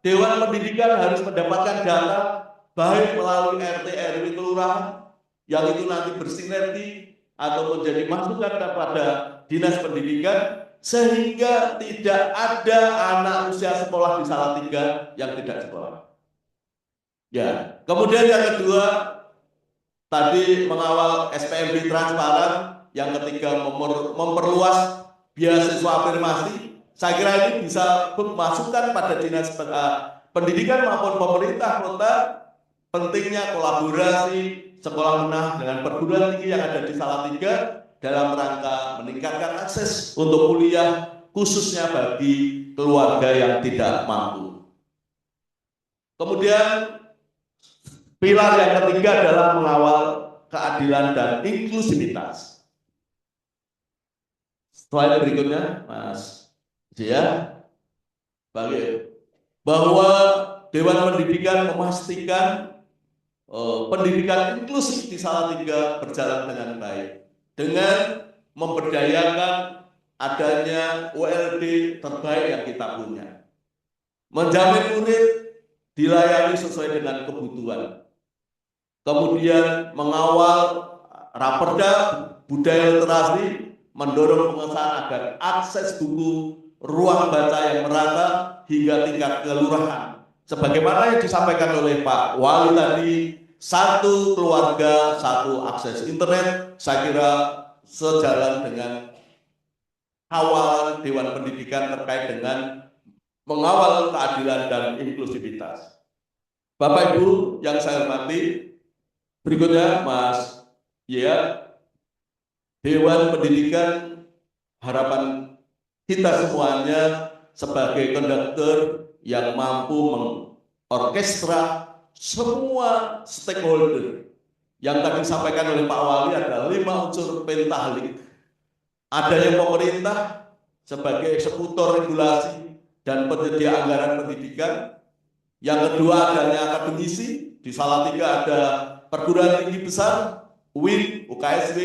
Dewan Pendidikan harus mendapatkan data baik melalui RT RW kelurahan yang itu nanti bersinergi atau menjadi masukan kepada dinas pendidikan sehingga tidak ada anak usia sekolah di Salatiga yang tidak sekolah. Ya, kemudian yang kedua tadi mengawal SPMB transparan, yang ketiga memperluas beasiswa afirmasi. Saya kira ini bisa masukan pada dinas pendidikan maupun pemerintah kota pentingnya kolaborasi sekolah menengah dengan perguruan tinggi yang ada di Salatiga dalam rangka meningkatkan akses untuk kuliah khususnya bagi keluarga yang tidak mampu. Kemudian pilar yang ketiga adalah mengawal keadilan dan inklusivitas. Slide berikutnya, Mas Jia, bahwa Dewan Pendidikan memastikan pendidikan inklusif di Salatiga berjalan dengan baik dengan memberdayakan adanya ULD terbaik yang kita punya, menjamin murid dilayani sesuai dengan kebutuhan, kemudian mengawal Raperda budaya literasi, mendorong pengesahan agar akses buku ruang baca yang merata hingga tingkat kelurahan. Sebagaimana yang disampaikan oleh Pak Wali tadi, satu keluarga, satu akses internet, saya kira sejalan dengan awalan Dewan Pendidikan terkait dengan mengawal keadilan dan inklusivitas. Bapak Ibu yang saya hormati, berikutnya Mas ya, Dewan Pendidikan harapan kita semuanya sebagai konduktor yang mampu mengorkestra semua stakeholder yang tadi disampaikan oleh Pak Wali adalah 5 unsur pentahlik. Adanya pemerintah sebagai eksekutor regulasi dan penyedia anggaran pendidikan. Yang kedua adanya akademisi, di Salatiga ada perguruan tinggi besar, UIN, UKSW,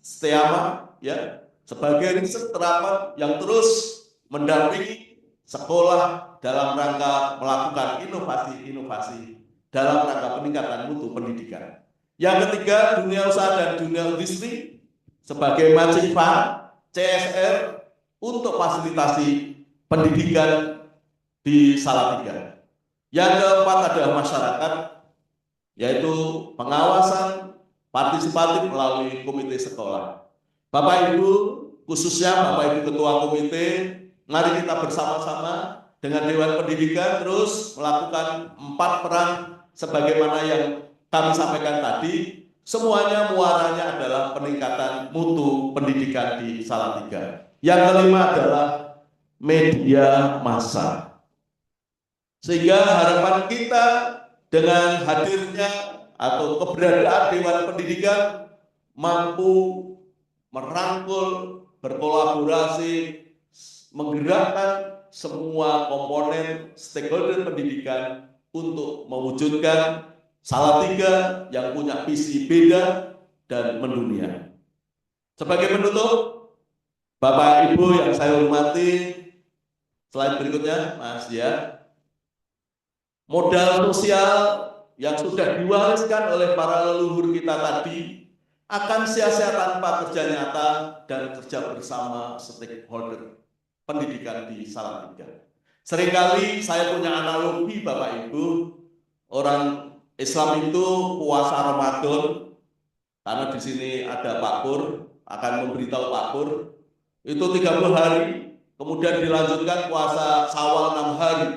STEAMA, ya, sebagai riset terapan yang terus mendampingi sekolah dalam rangka melakukan inovasi-inovasi dalam rangka peningkatan mutu pendidikan. Yang ketiga, dunia usaha dan dunia industri sebagai matching fund, CSR, untuk fasilitasi pendidikan di Salatiga. Yang keempat adalah masyarakat, yaitu pengawasan partisipatif melalui komite sekolah. Bapak Ibu, khususnya Bapak Ibu Ketua Komite, mari kita bersama-sama dengan Dewan Pendidikan terus melakukan 4 peran sebagaimana yang kami sampaikan tadi. Semuanya muaranya adalah peningkatan mutu pendidikan di Salatiga. Yang kelima adalah media massa. Sehingga harapan kita dengan hadirnya atau keberadaan Dewan Pendidikan mampu merangkul, berkolaborasi, menggerakkan semua komponen stakeholder pendidikan untuk mewujudkan Salatiga yang punya visi beda dan mendunia. Sebagai penutup, Bapak Ibu yang saya hormati, slide berikutnya, Mas ya. Modal sosial yang sudah diwariskan oleh para leluhur kita tadi akan sia-sia tanpa kerja nyata dan kerja bersama stakeholder pendidikan di Salatiga. Seringkali saya punya analogi Bapak Ibu, orang Islam itu puasa Ramadan, karena di sini ada Pak Pur, akan memberitahu Pak Pur, itu 30 hari, kemudian dilanjutkan puasa Syawal 6 hari.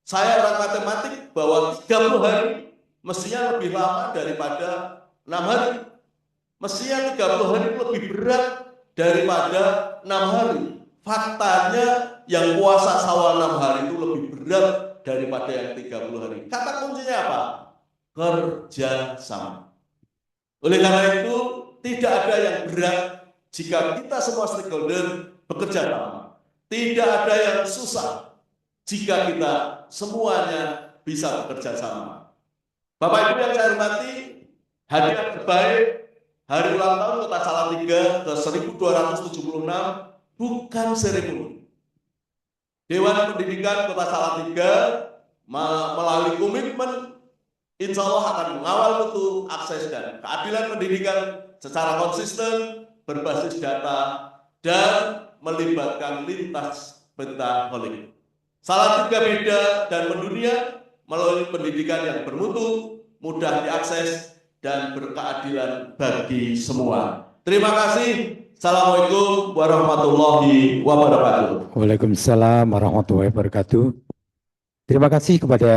Saya orang matematik bahwa 30 hari mestinya lebih lama daripada 6 hari. Mestinya 30 hari lebih berat daripada 6 hari. Faktanya yang puasa Syawal 6 hari itu lebih berat daripada yang 30 hari. Kata kuncinya apa? Kerjasama. Oleh karena itu, tidak ada yang berat jika kita semua stakeholder bekerja sama. Tidak ada yang susah jika kita semuanya bisa bekerja sama. Bapak Ibu yang saya hormati, hadiah terbaik Hari Ulang Tahun Kota Salatiga ke 1276 bukan seremoni. Dewan Pendidikan Kota Salatiga melalui komitmen insya Allah akan mengawal mutu, akses, dan keadilan pendidikan secara konsisten, berbasis data, dan melibatkan lintas pentaholik. Salatiga beda dan mendunia melalui pendidikan yang bermutu, mudah diakses, dan berkeadilan bagi semua. Terima kasih. Assalamualaikum warahmatullahi wabarakatuh.
Waalaikumsalam warahmatullahi wabarakatuh. Terima kasih kepada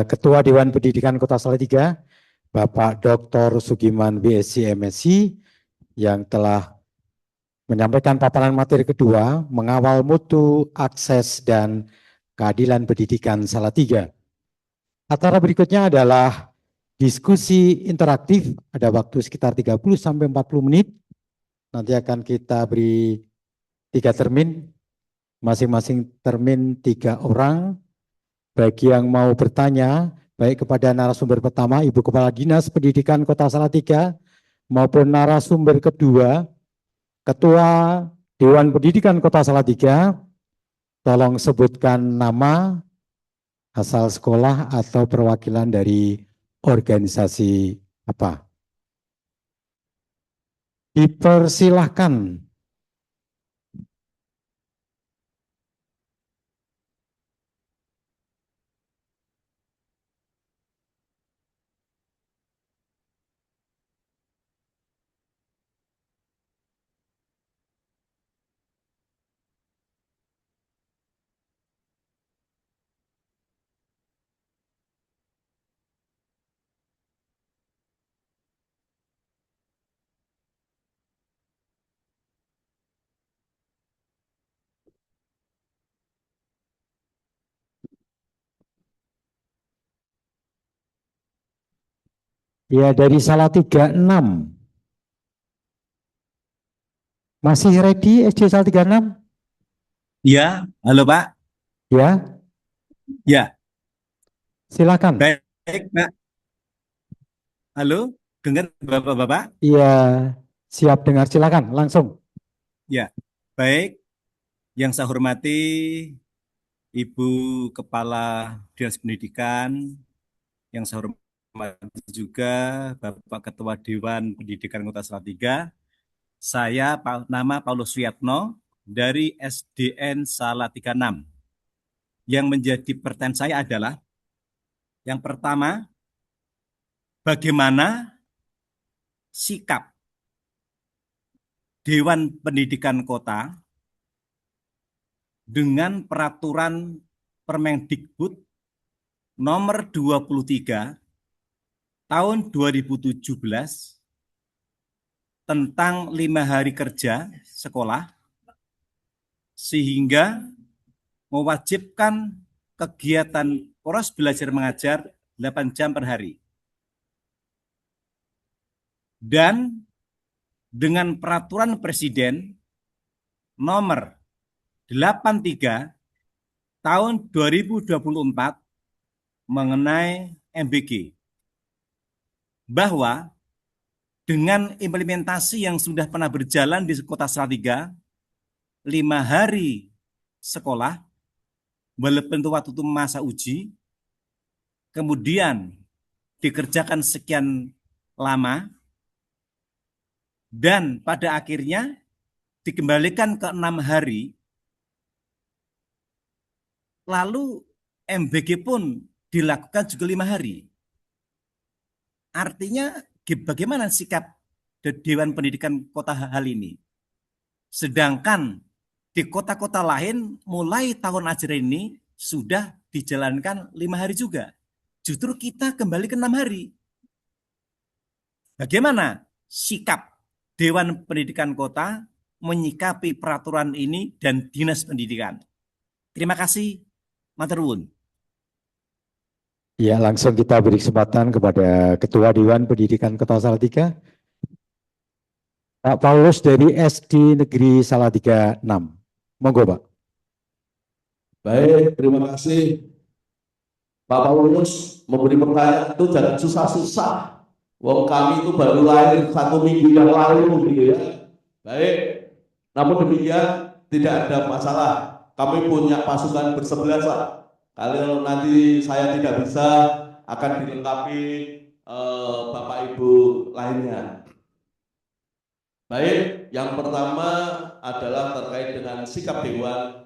Ketua Dewan Pendidikan Kota Salatiga, Bapak Dr. Sugiman BSc MSc, yang telah menyampaikan paparan materi kedua, mengawal mutu, akses, dan keadilan pendidikan Salatiga. Acara berikutnya adalah diskusi interaktif, ada waktu sekitar 30-40 menit. Nanti akan kita beri 3 termin, masing-masing termin 3 orang. Bagi yang mau bertanya, baik kepada narasumber pertama, Ibu Kepala Dinas Pendidikan Kota Salatiga, maupun narasumber kedua, Ketua Dewan Pendidikan Kota Salatiga, tolong sebutkan nama, asal sekolah, atau perwakilan dari organisasi apa. Dipersilahkan. Ya, dari Salatiga 6. Masih ready SD Salatiga 6?
Ya, halo Pak.
Ya,
Ya,
silakan.
baik Pak. Halo, dengar Bapak-Bapak?
Iya, siap dengar, silakan langsung.
Ya, baik. Yang saya hormati Ibu Kepala Dinas Pendidikan, yang saya hormati juga Bapak Ketua Dewan Pendidikan Kota Salatiga. Saya nama Paulus Wiyatno dari SDN Salatiga 6. Yang menjadi pertanyaan saya adalah, yang pertama, bagaimana sikap Dewan Pendidikan Kota dengan peraturan Permendikbud nomor 23 tahun 2017 tentang 5 hari kerja sekolah, sehingga mewajibkan kegiatan poros belajar mengajar 8 jam per hari. Dan dengan peraturan Presiden nomor 83 tahun 2024 mengenai MBG, bahwa dengan implementasi yang sudah pernah berjalan di Kota Salatiga, 5 hari sekolah, walaupun itu waktu itu masa uji, kemudian dikerjakan sekian lama, dan pada akhirnya dikembalikan ke 6 hari, lalu MBG pun dilakukan juga 5 hari. Artinya bagaimana sikap Dewan Pendidikan Kota hal ini? Sedangkan di kota-kota lain mulai tahun ajaran ini sudah dijalankan 5 hari juga. Justru kita kembali ke 6 hari. Bagaimana sikap Dewan Pendidikan Kota menyikapi peraturan ini dan Dinas Pendidikan? Terima kasih, matur nuwun.
Ya, langsung kita beri kesempatan kepada Ketua Dewan Pendidikan Kota Salatiga, Pak Paulus dari SD Negeri Salatiga 6. Monggo, Pak.
Baik, terima kasih. Pak Paulus memberi pertanyaan itu jangan susah-susah. Wong kami itu baru lahir 1 minggu yang lalu, gitu ya. Baik, namun demikian tidak ada masalah. Kami punya pasukan bersebelas, Pak. Kalau nanti saya tidak bisa, akan dilengkapi Bapak Ibu lainnya. Baik, yang pertama adalah terkait dengan sikap Dewan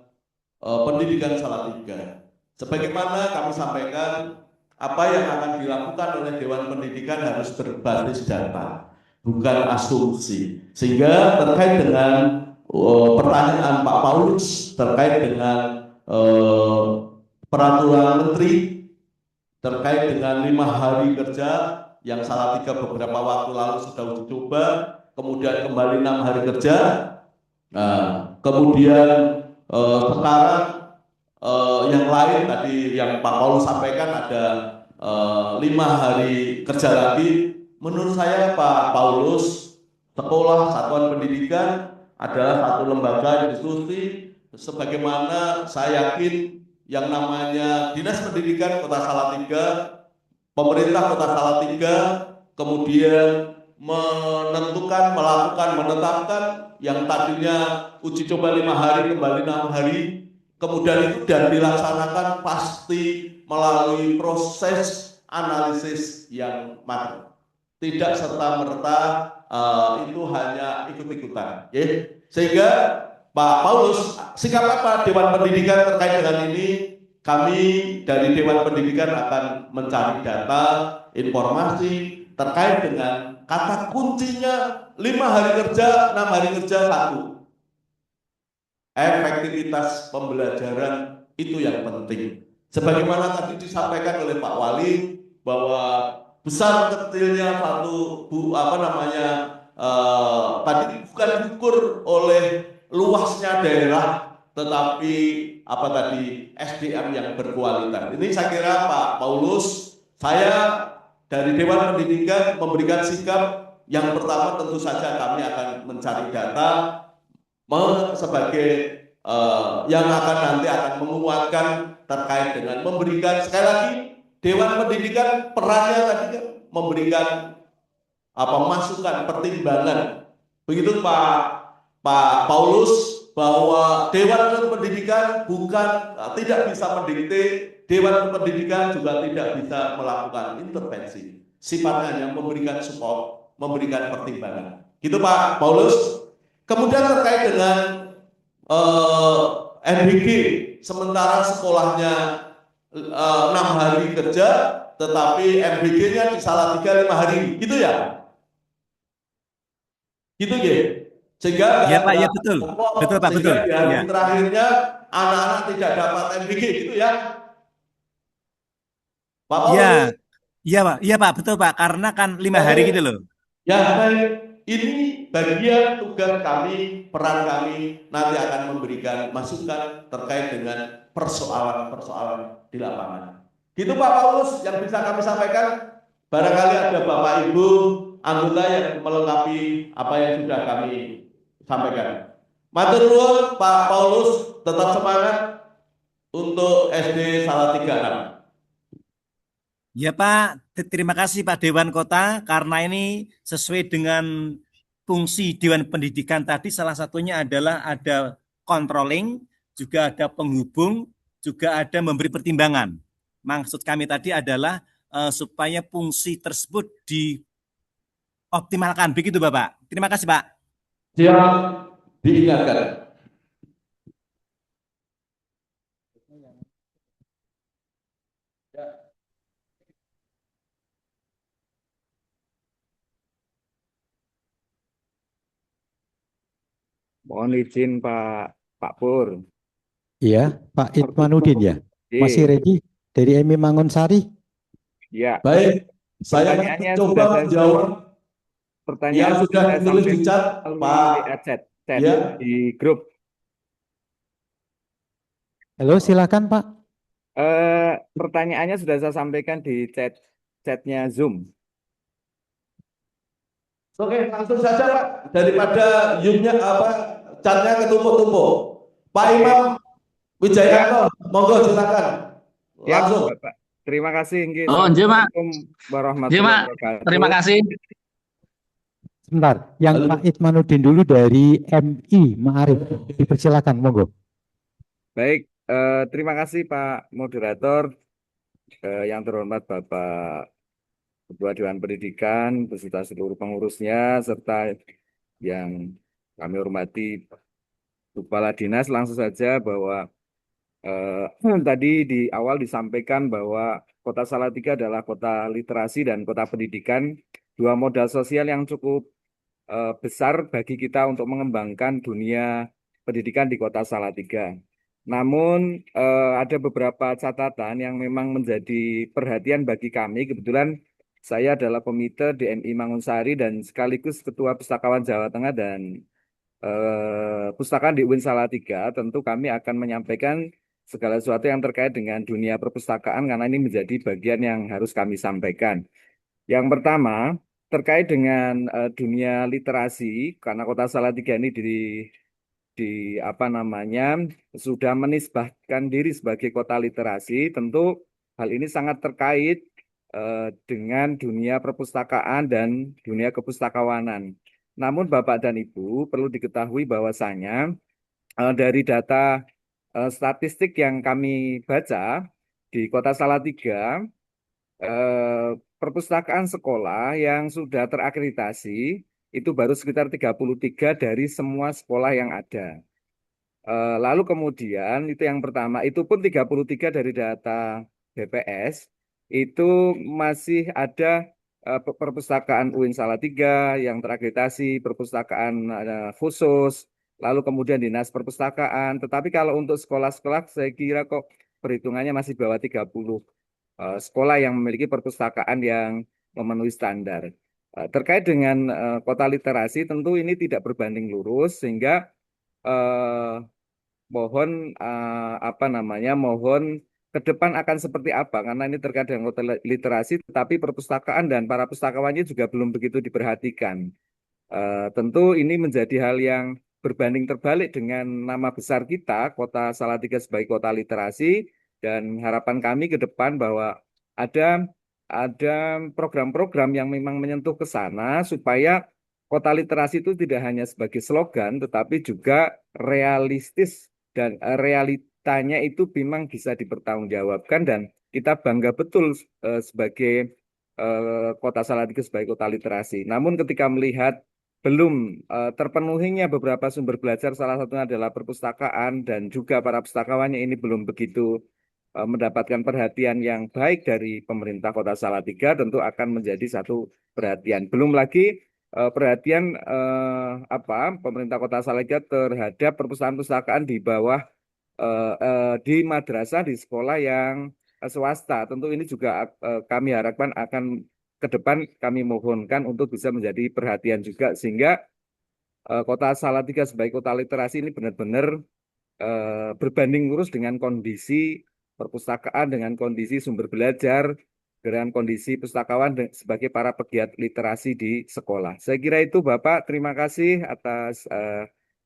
Pendidikan Salatiga. Sebagaimana kami sampaikan, apa yang akan dilakukan oleh Dewan Pendidikan harus berbasis data, bukan asumsi. Sehingga terkait dengan pertanyaan Pak Paulus terkait dengan peraturan menteri terkait dengan 5 hari kerja yang Salatiga beberapa waktu lalu sudah uji coba, kemudian kembali 6 hari kerja. Nah, kemudian sekarang yang lain tadi yang Pak Paulus sampaikan ada 5 hari kerja lagi. Menurut saya Pak Paulus, sekolah satuan pendidikan adalah satu lembaga institusi, sebagaimana saya yakin yang namanya Dinas Pendidikan Kota Salatiga, pemerintah Kota Salatiga, kemudian menetapkan yang tadinya uji coba 5 hari kembali 6 hari, kemudian itu dan dilaksanakan pasti melalui proses analisis yang matang, tidak serta-merta itu hanya ikut-ikutan. Sehingga Pak Paulus, sikap apa Dewan Pendidikan terkait dengan ini? Kami dari Dewan Pendidikan akan mencari data, informasi terkait dengan kata kuncinya 5 hari kerja, 6 hari kerja, 1. Efektivitas pembelajaran itu yang penting. Sebagaimana tadi disampaikan oleh Pak Wali bahwa besar kecilnya tadi bukan diukur oleh luasnya daerah, tetapi SDM yang berkualitas. Ini saya kira Pak Paulus, saya dari Dewan Pendidikan memberikan sikap yang pertama tentu saja kami akan mencari data sebagai yang nanti akan menguatkan terkait dengan memberikan, sekali lagi Dewan Pendidikan perannya tadi kan memberikan masukan, pertimbangan. Begitu Pak Paulus, bahwa Dewan Pendidikan tidak bisa mendikte, Dewan Pendidikan juga tidak bisa melakukan intervensi. Sifatnya hanya memberikan support, memberikan pertimbangan. Gitu Pak Paulus. Kemudian terkait dengan MBG, sementara sekolahnya 6 hari kerja, tetapi MBG-nya di Salatiga 5 hari, gitu ya? Gitu ya? Sehingga
Ya Pak, ya
nggak
betul.
pokok,
Betul Pak,
sehingga
betul.
di hari
Ya.
terakhirnya anak-anak tidak dapat MBG gitu ya. Pak Paulus,
Ya, iya Pak, betul Pak. Karena kan 5 hari gitu
baik.
loh.
Ya, baik. Ini bagian tugas kami, peran kami nanti akan memberikan masukan terkait dengan persoalan-persoalan di lapangan. Gitu Pak Paulus yang bisa kami sampaikan. Barangkali ada Bapak Ibu anggota yang melengkapi apa yang sudah kami sampaikan. Matur nuwun Pak Paulus, tetap semangat untuk SD Salatiga 6.
Ya Pak, terima kasih Pak Dewan Kota karena ini sesuai dengan fungsi Dewan Pendidikan tadi salah satunya adalah ada controlling, juga ada penghubung, juga ada memberi pertimbangan. Maksud kami tadi adalah supaya fungsi tersebut dioptimalkan. Begitu Bapak. Terima kasih Pak.
Siap diingatkan.
Mohon izin Pak Pur.
Iya, Pak Itmanudin ya. Masih
Iya,
ready dari MI Mangunsari?
ya.
Baik, saya akan
Pertanyaannya
mencoba
sudah saya
menjawab yang
pertanyaan
sudah
saya
ditulis di chat,
sampaikan
Pak.
melalui chat
Ya,
di grup.
Halo, silakan Pak.
Pertanyaannya sudah saya sampaikan di chatnya Zoom.
oke, langsung saja Pak. Daripada Zoom-nya apa, chatnya ketumpuk-tumpuk. Pak
Oke.
Imam
Ya,
Wijayanto, monggo silakan.
ya,
Langsung.
Bapak. Terima kasih. Nggih.
Oh, nggih, Mak.
Assalamualaikum
Nggih,
warahmatullahi
Mak.
wabarakatuh.
Terima kasih.
Sebentar, yang
Halo.
Pak Itmanudin dulu dari MI Ma'arif. Dipersilakan, monggo.
Baik, terima kasih Pak Moderator, yang terhormat Bapak Ketua Dewan Pendidikan beserta seluruh pengurusnya serta yang kami hormati Kepala Dinas. Langsung saja bahwa tadi di awal disampaikan bahwa Kota Salatiga adalah kota literasi dan kota pendidikan, dua modal sosial yang cukup besar bagi kita untuk mengembangkan dunia pendidikan di Kota Salatiga. Namun ada beberapa catatan yang memang menjadi perhatian bagi kami. Kebetulan saya adalah komite DMI Mangunsari dan sekaligus Ketua Pustakawan Jawa Tengah dan Pustakaan di UIN Salatiga. Tentu kami akan menyampaikan segala sesuatu yang terkait dengan dunia perpustakaan karena ini menjadi bagian yang harus kami sampaikan. Yang pertama, terkait dengan dunia literasi, karena Kota Salatiga ini di apa namanya sudah menisbahkan diri sebagai kota literasi, tentu hal ini sangat terkait dengan dunia perpustakaan dan dunia kepustakawanan. Namun Bapak dan Ibu perlu diketahui bahwasanya dari data statistik yang kami baca di Kota Salatiga, perpustakaan sekolah yang sudah terakreditasi itu baru sekitar 33 dari semua sekolah yang ada. Lalu kemudian itu yang pertama, itu pun 33 dari data BPS, itu masih ada perpustakaan UIN Salatiga yang terakreditasi, perpustakaan khusus, lalu kemudian dinas perpustakaan. Tetapi kalau untuk sekolah-sekolah saya kira kok perhitungannya masih bawah 30 sekolah yang memiliki perpustakaan yang memenuhi standar. Terkait dengan kota literasi tentu ini tidak berbanding lurus sehingga mohon mohon ke depan akan seperti apa karena ini terkait dengan kota literasi tetapi perpustakaan dan para pustakawannya juga belum begitu diperhatikan. Tentu ini menjadi hal yang berbanding terbalik dengan nama besar kita Kota Salatiga sebagai kota literasi dan harapan kami ke depan bahwa ada program-program yang memang menyentuh ke sana supaya kota literasi itu tidak hanya sebagai slogan tetapi juga realistis dan realitanya itu memang bisa dipertanggungjawabkan dan kita bangga betul sebagai Kota Salatiga sebagai kota literasi. Namun ketika melihat belum terpenuhinya beberapa sumber belajar, salah satunya adalah perpustakaan dan juga para pustakawannya ini belum begitu mendapatkan perhatian yang baik dari pemerintah Kota Salatiga, tentu akan menjadi satu perhatian. Belum lagi perhatian pemerintah Kota Salatiga terhadap perpustakaan-perpustakaan di bawah di madrasah, di sekolah yang swasta. Tentu ini juga kami harapkan akan ke depan kami mohonkan untuk bisa menjadi perhatian juga, sehingga Kota Salatiga sebagai kota literasi ini benar-benar berbanding lurus dengan kondisi perpustakaan, dengan kondisi sumber belajar, dengan kondisi pustakawan sebagai para pegiat literasi di sekolah. Saya kira itu Bapak, terima kasih atas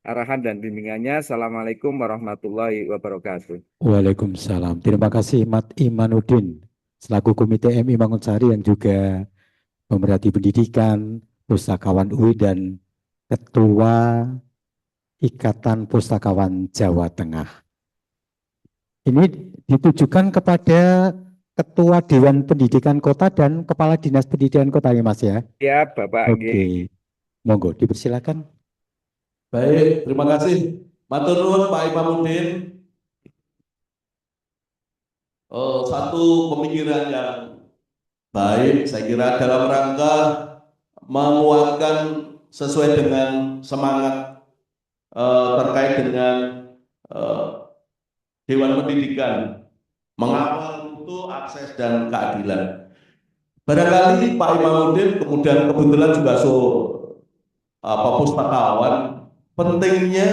arahan dan bimbingannya. Assalamualaikum warahmatullahi wabarakatuh.
Waalaikumsalam. Terima kasih Mat Imanuddin selaku Komite MI Mangunsari yang juga pemerhati pendidikan, pustakawan UI dan Ketua Ikatan Pustakawan Jawa Tengah. Ini ditujukan kepada Ketua Dewan Pendidikan Kota dan Kepala Dinas Pendidikan Kota ya Mas ya?
Ya Bapak.
Oke, monggo dipersilakan.
Baik, terima kasih. Matur nuwun Pak Imamuddin. Satu pemikiran yang baik, saya kira dalam rangka menguatkan sesuai dengan semangat terkait dengan Dewan Pendidikan, mengawal mutu, akses dan keadilan. Barangkali Pak Imamuddin kemudian kebetulan juga pustakawan, pentingnya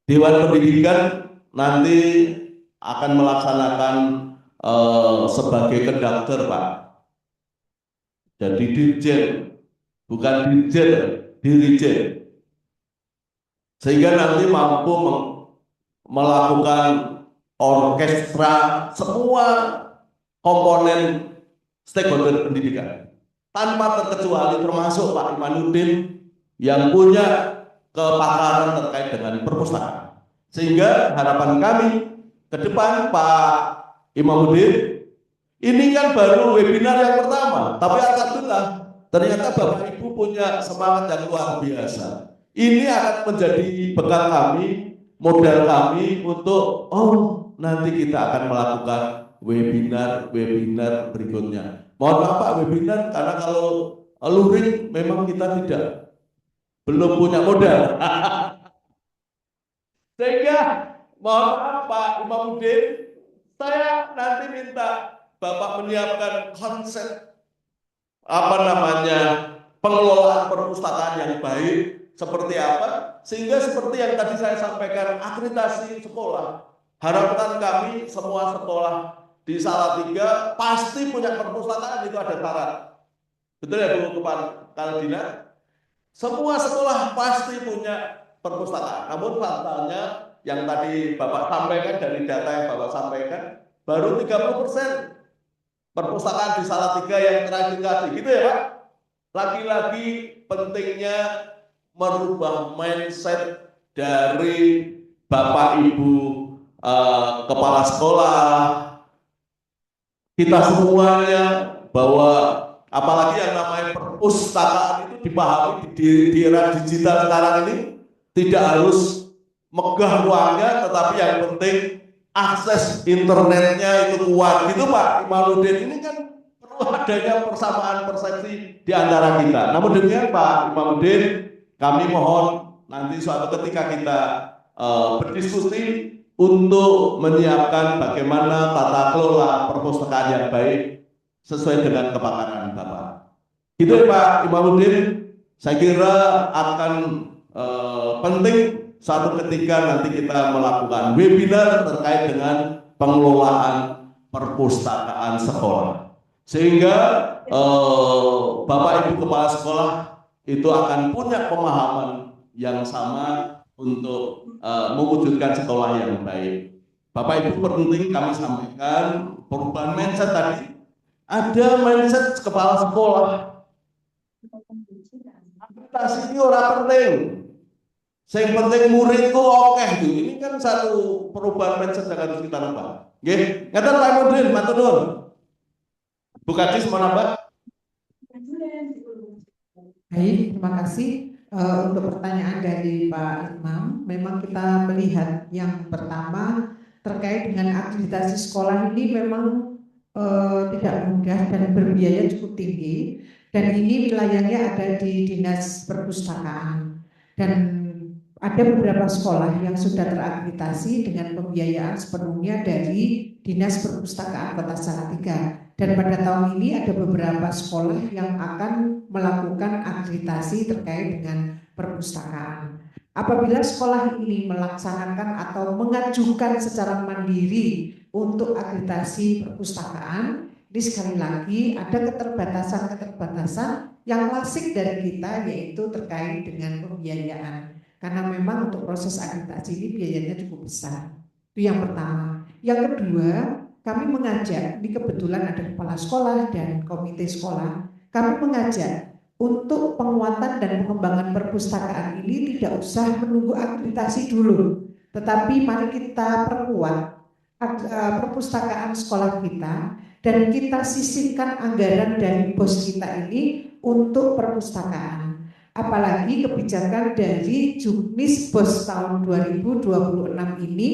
Dewan Pendidikan nanti akan melaksanakan sebagai konduktor Pak. Jadi dirjen, bukan dirjen, dirijen. Sehingga nanti mampu melakukan orkestra semua komponen stakeholder pendidikan. Tanpa terkecuali termasuk Pak Imanuddin yang punya kepakaran terkait dengan perpustakaan. Sehingga harapan kami ke depan Pak Imamuddin, ini kan baru webinar yang pertama, tapi alhamdulillah ternyata Bapak Ibu punya semangat yang luar biasa. Ini akan menjadi bekal kami, modal kami untuk nanti kita akan melakukan webinar berikutnya. Mohon maaf Pak, webinar karena kalau luring memang kita belum punya modal. Sehingga mohon maaf Pak Imamuddin, saya nanti minta Bapak menyiapkan konsep pengelolaan perpustakaan yang baik seperti apa, sehingga seperti yang tadi saya sampaikan, akreditasi sekolah. Harapan kami semua sekolah di Salatiga pasti punya perpustakaan, itu ada syarat. Betul ya Bu Kepala Dinas? Semua sekolah pasti punya perpustakaan. Namun faktanya yang tadi Bapak sampaikan, dari data yang Bapak sampaikan, baru 30% perpustakaan di Salatiga yang terakreditasi, gitu ya Pak? Lagi-lagi pentingnya merubah mindset dari Bapak Ibu kepala sekolah, kita semuanya, bahwa apalagi yang namanya perpustakaan itu dipahami di era digital sekarang ini tidak harus megah ruangnya, tetapi yang penting akses internetnya itu kuat, gitu Pak Imanuddin. Ini kan perlu adanya persamaan persepsi di antara kita. Namun demikian Pak Imanuddin, kami mohon nanti suatu ketika kita berdiskusi untuk menyiapkan bagaimana tata kelola perpustakaan yang baik sesuai dengan kepakaran Bapak. Itu ya Pak Imamuddin, saya kira akan penting suatu ketika nanti kita melakukan webinar terkait dengan pengelolaan perpustakaan sekolah. Sehingga Bapak Ibu Kepala Sekolah itu akan punya pemahaman yang sama untuk mewujudkan sekolah yang baik. Bapak Ibu penting kami sampaikan perubahan mindset tadi. Ada mindset kepala sekolah. Akreditasi ini orang penting. Yang penting muridku oke. Ini kan satu perubahan mindset yang harus kita rubah. Nggih, ngaten Pak Imamuddin, matur nuwun. Bu Kadis mau nambah?
Baik, terima kasih. Untuk pertanyaan dari Pak Imam, memang kita melihat yang pertama terkait dengan akreditasi sekolah ini memang tidak mudah dan berbiaya cukup tinggi. Dan ini wilayahnya ada di Dinas Perpustakaan. Dan ada beberapa sekolah yang sudah terakreditasi dengan pembiayaan sepenuhnya dari Dinas Perpustakaan Kota Salatiga. Dan pada tahun ini ada beberapa sekolah yang akan melakukan akreditasi terkait dengan perpustakaan. Apabila sekolah ini melaksanakan atau mengajukan secara mandiri untuk akreditasi perpustakaan, ini sekali lagi ada keterbatasan-keterbatasan yang klasik dari kita, yaitu terkait dengan pembiayaan. Karena memang untuk proses akreditasi ini biayanya cukup besar. Itu yang pertama. Yang kedua, kami mengajak, ini kebetulan ada kepala sekolah dan komite sekolah, kami mengajak untuk penguatan dan pengembangan perpustakaan ini tidak usah menunggu akreditasi dulu, tetapi mari kita perkuat perpustakaan sekolah kita dan kita sisihkan anggaran dari BOS kita ini untuk perpustakaan. Apalagi kebijakan dari Juknis BOS tahun 2026 ini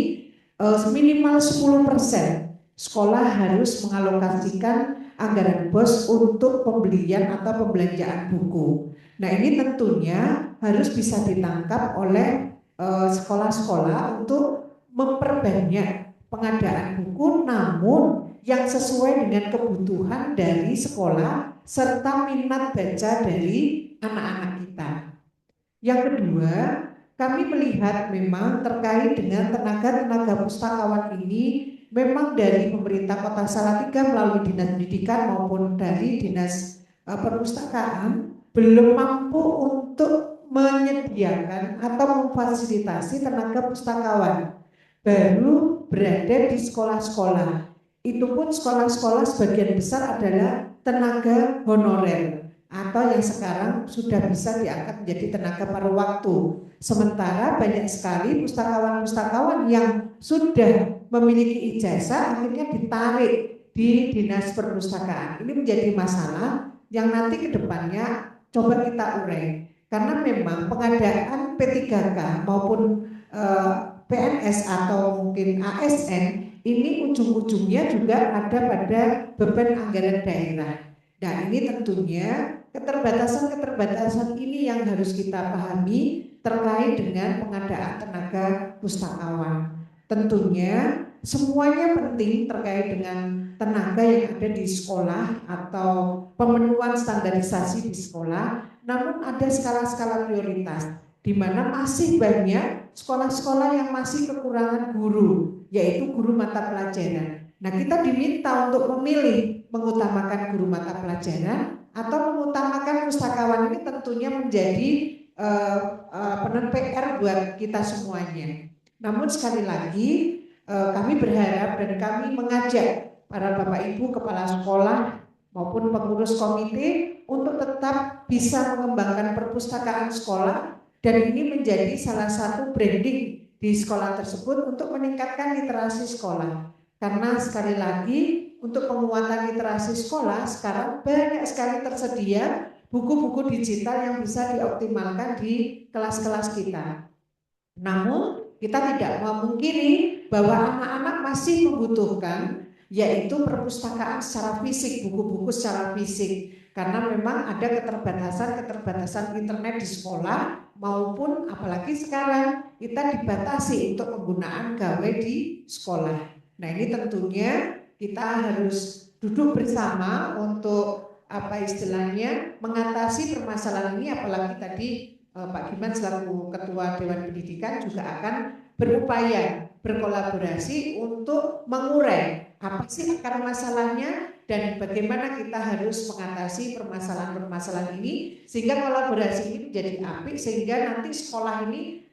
minimal 10% sekolah harus mengalokasikan anggaran BOS untuk pembelian atau pembelanjaan buku. Nah, ini tentunya harus bisa ditangkap oleh sekolah-sekolah untuk memperbanyak pengadaan buku, namun yang sesuai dengan kebutuhan dari sekolah serta minat baca dari anak-anak kita. Yang kedua, kami melihat memang terkait dengan tenaga-tenaga pustakawan ini memang dari pemerintah Kota Salatiga melalui Dinas Pendidikan maupun dari Dinas Perpustakaan belum mampu untuk menyediakan atau memfasilitasi tenaga pustakawan baru berada di sekolah-sekolah. Itu pun sekolah-sekolah sebagian besar adalah tenaga honorer atau yang sekarang sudah bisa diangkat menjadi tenaga paruh waktu. Sementara banyak sekali pustakawan-pustakawan yang sudah memiliki ijazah akhirnya ditarik di Dinas Perpustakaan. Ini menjadi masalah yang nanti ke depannya coba kita urai. Karena memang pengadaan P3K maupun PNS atau mungkin ASN ini ujung-ujungnya juga ada pada beban anggaran daerah. Nah, ini tentunya keterbatasan-keterbatasan ini yang harus kita pahami terkait dengan pengadaan tenaga pustakawan. Tentunya semuanya penting terkait dengan tenaga yang ada di sekolah atau pemenuhan standarisasi di sekolah, namun ada skala-skala prioritas di mana masih banyak sekolah-sekolah yang masih kekurangan guru, yaitu guru mata pelajaran. Nah, kita diminta untuk memilih mengutamakan guru mata pelajaran atau mengutamakan pustakawan. Ini tentunya menjadi PR buat kita semuanya. Namun sekali lagi kami berharap dan kami mengajak para Bapak Ibu kepala sekolah maupun pengurus komite untuk tetap bisa mengembangkan perpustakaan sekolah, dan ini menjadi salah satu branding di sekolah tersebut untuk meningkatkan literasi sekolah. Karena sekali lagi untuk penguatan literasi sekolah sekarang banyak sekali tersedia buku-buku digital yang bisa dioptimalkan di kelas-kelas kita. Namun kita tidak memungkiri bahwa anak-anak masih membutuhkan yaitu perpustakaan secara fisik, buku-buku secara fisik, karena memang ada keterbatasan internet di sekolah maupun apalagi sekarang kita dibatasi untuk penggunaan gawai di sekolah. Nah, ini tentunya kita harus duduk bersama untuk mengatasi permasalahan ini, apalagi tadi Pak Giman selaku Ketua Dewan Pendidikan juga akan berupaya berkolaborasi untuk mengurai apa sih akar masalahnya dan bagaimana kita harus mengatasi permasalahan-permasalahan ini sehingga kolaborasi ini menjadi apik, sehingga nanti sekolah ini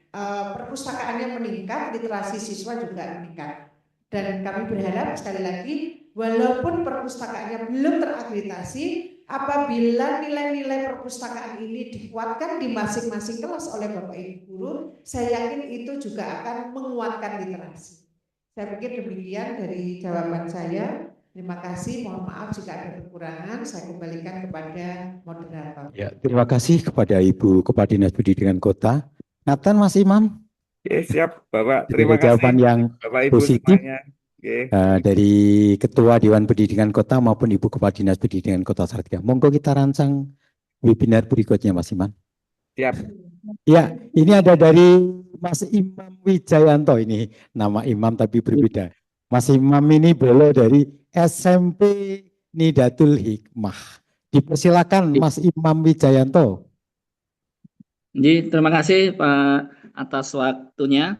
perpustakaannya meningkat, literasi siswa juga meningkat. Dan kami berharap sekali lagi, walaupun perpustakaannya belum terakreditasi, apabila nilai-nilai perpustakaan ini dikuatkan di masing-masing kelas oleh Bapak Ibu guru, saya yakin itu juga akan menguatkan literasi. Saya pikir demikian dari jawaban saya. Terima kasih, mohon maaf jika ada kekurangan, saya kembalikan kepada moderator.
Ya, terima kasih kepada Ibu Kepala Dinas Pendidikan Kota. Nathan, Mas Imam.
Oke, siap Bapak. Terima kasih
jawaban yang
Bapak Ibu
positif.
semuanya. Oke.
dari Ketua Dewan Pendidikan Kota maupun Ibu Kepala Dinas Pendidikan Kota Salatiga. Monggo kita rancang webinar berikutnya, Mas Iman.
Siap.
Ya, ini ada dari Mas Imam Wijayanto, ini nama imam tapi berbeda. Mas Imam ini beliau dari SMP Nidatul Hikmah. Dipersilakan Mas Imam Wijayanto.
Jadi, terima kasih Pak atas waktunya.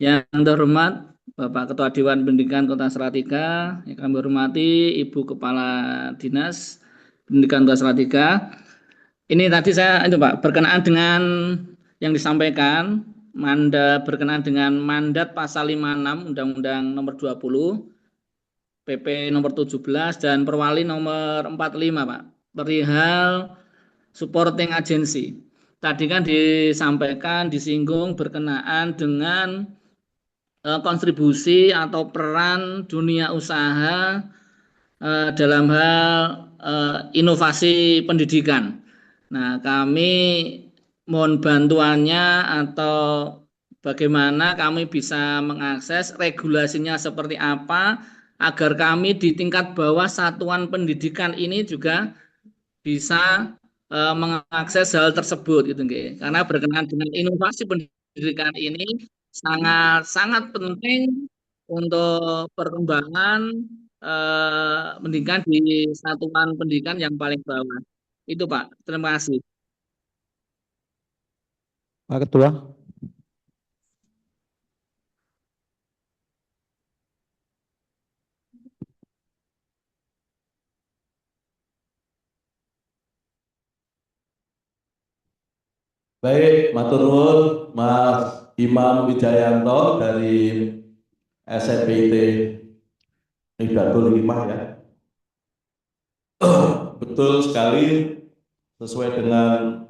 Yang terhormat Bapak Ketua Dewan Pendidikan Kota Salatiga, yang kami hormati Ibu Kepala Dinas Pendidikan Kota Salatiga. Ini tadi saya itu Pak berkenaan dengan yang disampaikan berkenaan dengan mandat pasal 56 Undang-Undang Nomor 20 PP Nomor 17 dan Perwali Nomor 45 Pak perihal supporting agency. Tadi kan disampaikan disinggung berkenaan dengan kontribusi atau peran dunia usaha dalam hal inovasi pendidikan. Nah, kami mohon bantuannya atau bagaimana kami bisa mengakses regulasinya seperti apa agar kami di tingkat bawah satuan pendidikan ini juga bisa mengakses hal tersebut gitu nggih. Karena berkenaan dengan inovasi pendidikan ini sangat penting untuk perkembangan pendidikan di satuan pendidikan yang paling bawah. Itu Pak, terima kasih.
Pak Ketua.
Baik, matur nuwun Mas Imam Wijayanto dari SMPT Nidatul Hikmah ya. Betul sekali, sesuai dengan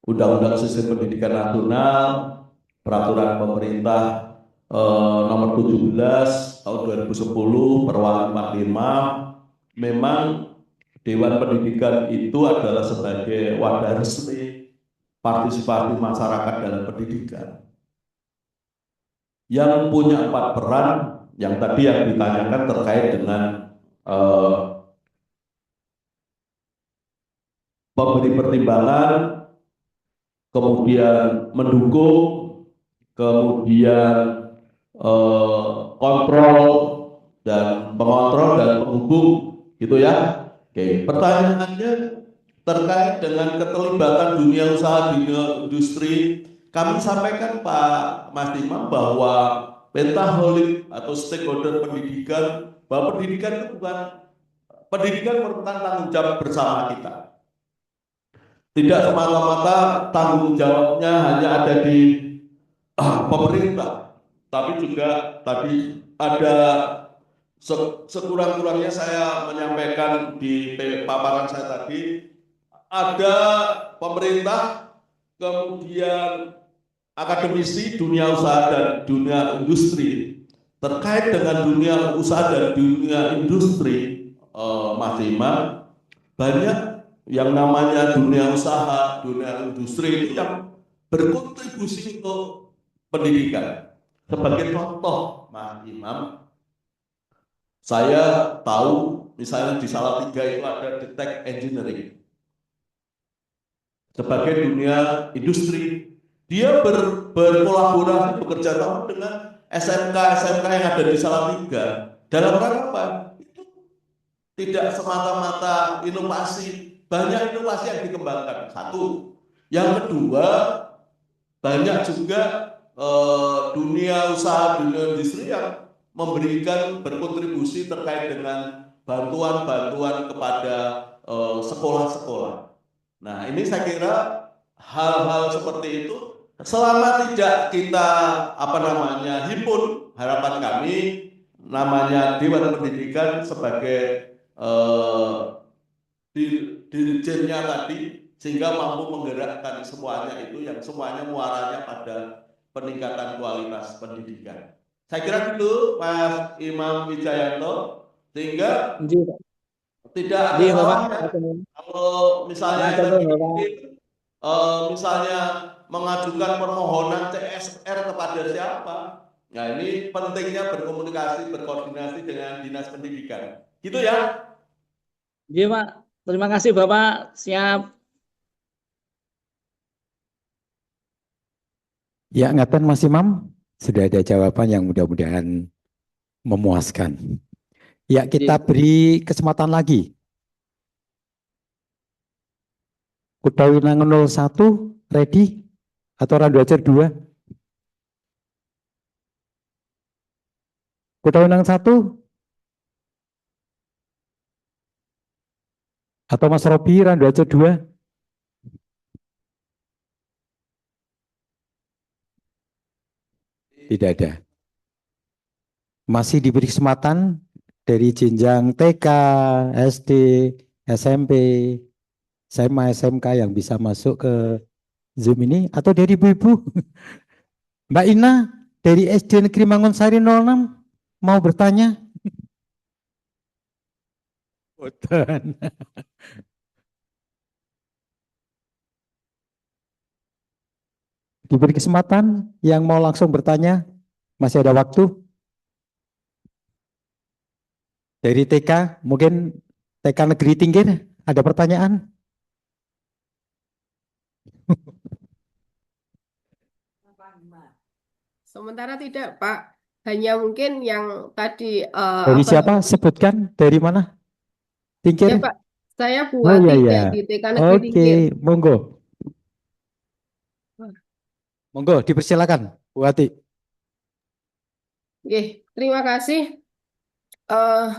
Undang-Undang Sistem Pendidikan Nasional, Peraturan Pemerintah Nomor 17 Tahun 2010 Perwali 45, memang Dewan Pendidikan itu adalah sebagai wadah resmi partisipasi masyarakat dalam pendidikan. Yang punya 4 peran, yang tadi yang ditanyakan terkait dengan memberi pertimbangan, kemudian mendukung, kemudian kontrol dan pengontrol dan penghubung, gitu ya. Oke, pertanyaannya terkait dengan keterlibatan dunia usaha, dunia industri, kami sampaikan Pak Mas Imam bahwa pentaholik atau stakeholder pendidikan, bahwa pendidikan itu merupakan tanggung jawab bersama kita. Tidak semata-mata tanggung jawabnya hanya ada di pemerintah, tapi juga tadi ada sekurang-kurangnya saya menyampaikan di paparan saya tadi, ada pemerintah, kemudian akademisi, dunia usaha dan dunia industri. Terkait dengan dunia usaha dan dunia industri, Mas Imam, banyak yang namanya dunia usaha, dunia industri itu yang berkontribusi untuk pendidikan. Sebagai contoh, Mas Imam, saya tahu misalnya di Salatiga itu ada Detek Engineering. Sebagai dunia industri, dia berkolaborasi, bekerja sama dengan SMK yang ada di Salatiga. Dalam rangka apa? Itu tidak semata-mata inovasi, banyak inovasi yang dikembangkan. Satu. Yang kedua, banyak juga dunia usaha, dunia industri yang memberikan berkontribusi terkait dengan bantuan-bantuan kepada sekolah-sekolah. Nah, ini saya kira hal-hal seperti itu selama tidak kita himpun, harapan kami namanya Dewan Pendidikan sebagai dirjennya tadi, sehingga mampu menggerakkan semuanya itu yang semuanya muaranya pada peningkatan kualitas pendidikan. Saya kira itu Mas Imam Wijayanto, sehingga tidak ada salahnya kalau misalnya misalnya mengajukan permohonan CSR kepada siapa, Nah, ini pentingnya berkomunikasi, berkoordinasi dengan Dinas Pendidikan. Gitu ya.
Iya, Pak. Terima kasih, Bapak. Siap.
Ya, ngaten Mas Imam, sudah ada jawaban yang mudah-mudahan memuaskan. Ya, kita
Iya.
beri kesempatan lagi. Kudawinangun 01, ready? Atau Randu Acer 2? Kudawinangun 1? Atau Mas Robi, Randu Acer 2? Tidak ada. Masih diberi kesempatan dari jenjang TK, SD, SMP, SMA, SMK yang bisa masuk ke Zoom ini, atau dari ibu-ibu. Mbak Ina dari SD Negeri Mangunsari 06 mau bertanya? Boten. Diberi kesempatan yang mau langsung bertanya, masih ada waktu. Dari TK, mungkin TK Negeri Tinggir, ada pertanyaan?
Sementara tidak, Pak. Hanya mungkin yang tadi
Dari
apa
siapa?
namanya?
Sebutkan dari mana?
Ya,
Tinggir?
Pak. Saya Bu
Oh iya
Wati
ya.
dari TK Negeri
Oke,
Tingkir.
monggo. Monggo, dipersilakan, Bu Ati.
Oke, terima kasih. Eh,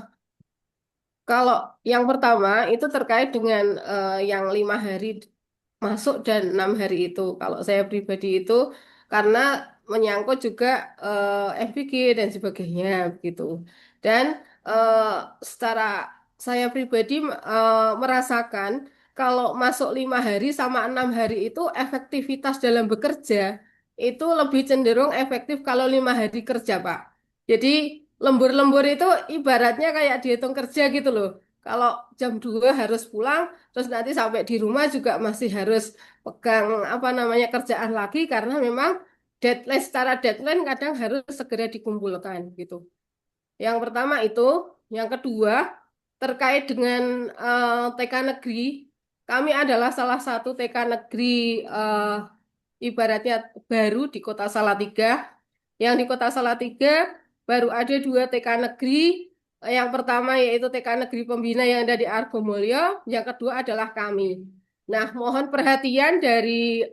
Kalau yang pertama itu terkait dengan yang 5 hari masuk dan 6 hari itu. Kalau saya pribadi itu karena menyangkut juga FPG dan sebagainya gitu. Dan eh, secara saya pribadi merasakan kalau masuk 5 hari sama 6 hari itu efektivitas dalam bekerja itu lebih cenderung efektif kalau 5 hari kerja, Pak. Jadi lembur-lembur itu ibaratnya kayak dihitung kerja gitu loh. Kalau jam 2 harus pulang, terus nanti sampai di rumah juga masih harus pegang apa namanya kerjaan lagi karena memang deadline secara deadline kadang harus segera dikumpulkan gitu. Yang pertama itu, yang kedua terkait dengan TK negeri, kami adalah salah satu TK negeri ibaratnya baru di Kota Salatiga. Yang di Kota Salatiga baru ada 2 TK negeri. Yang pertama yaitu TK Negeri Pembina yang ada di Argomulyo, yang kedua adalah kami. Nah, mohon perhatian dari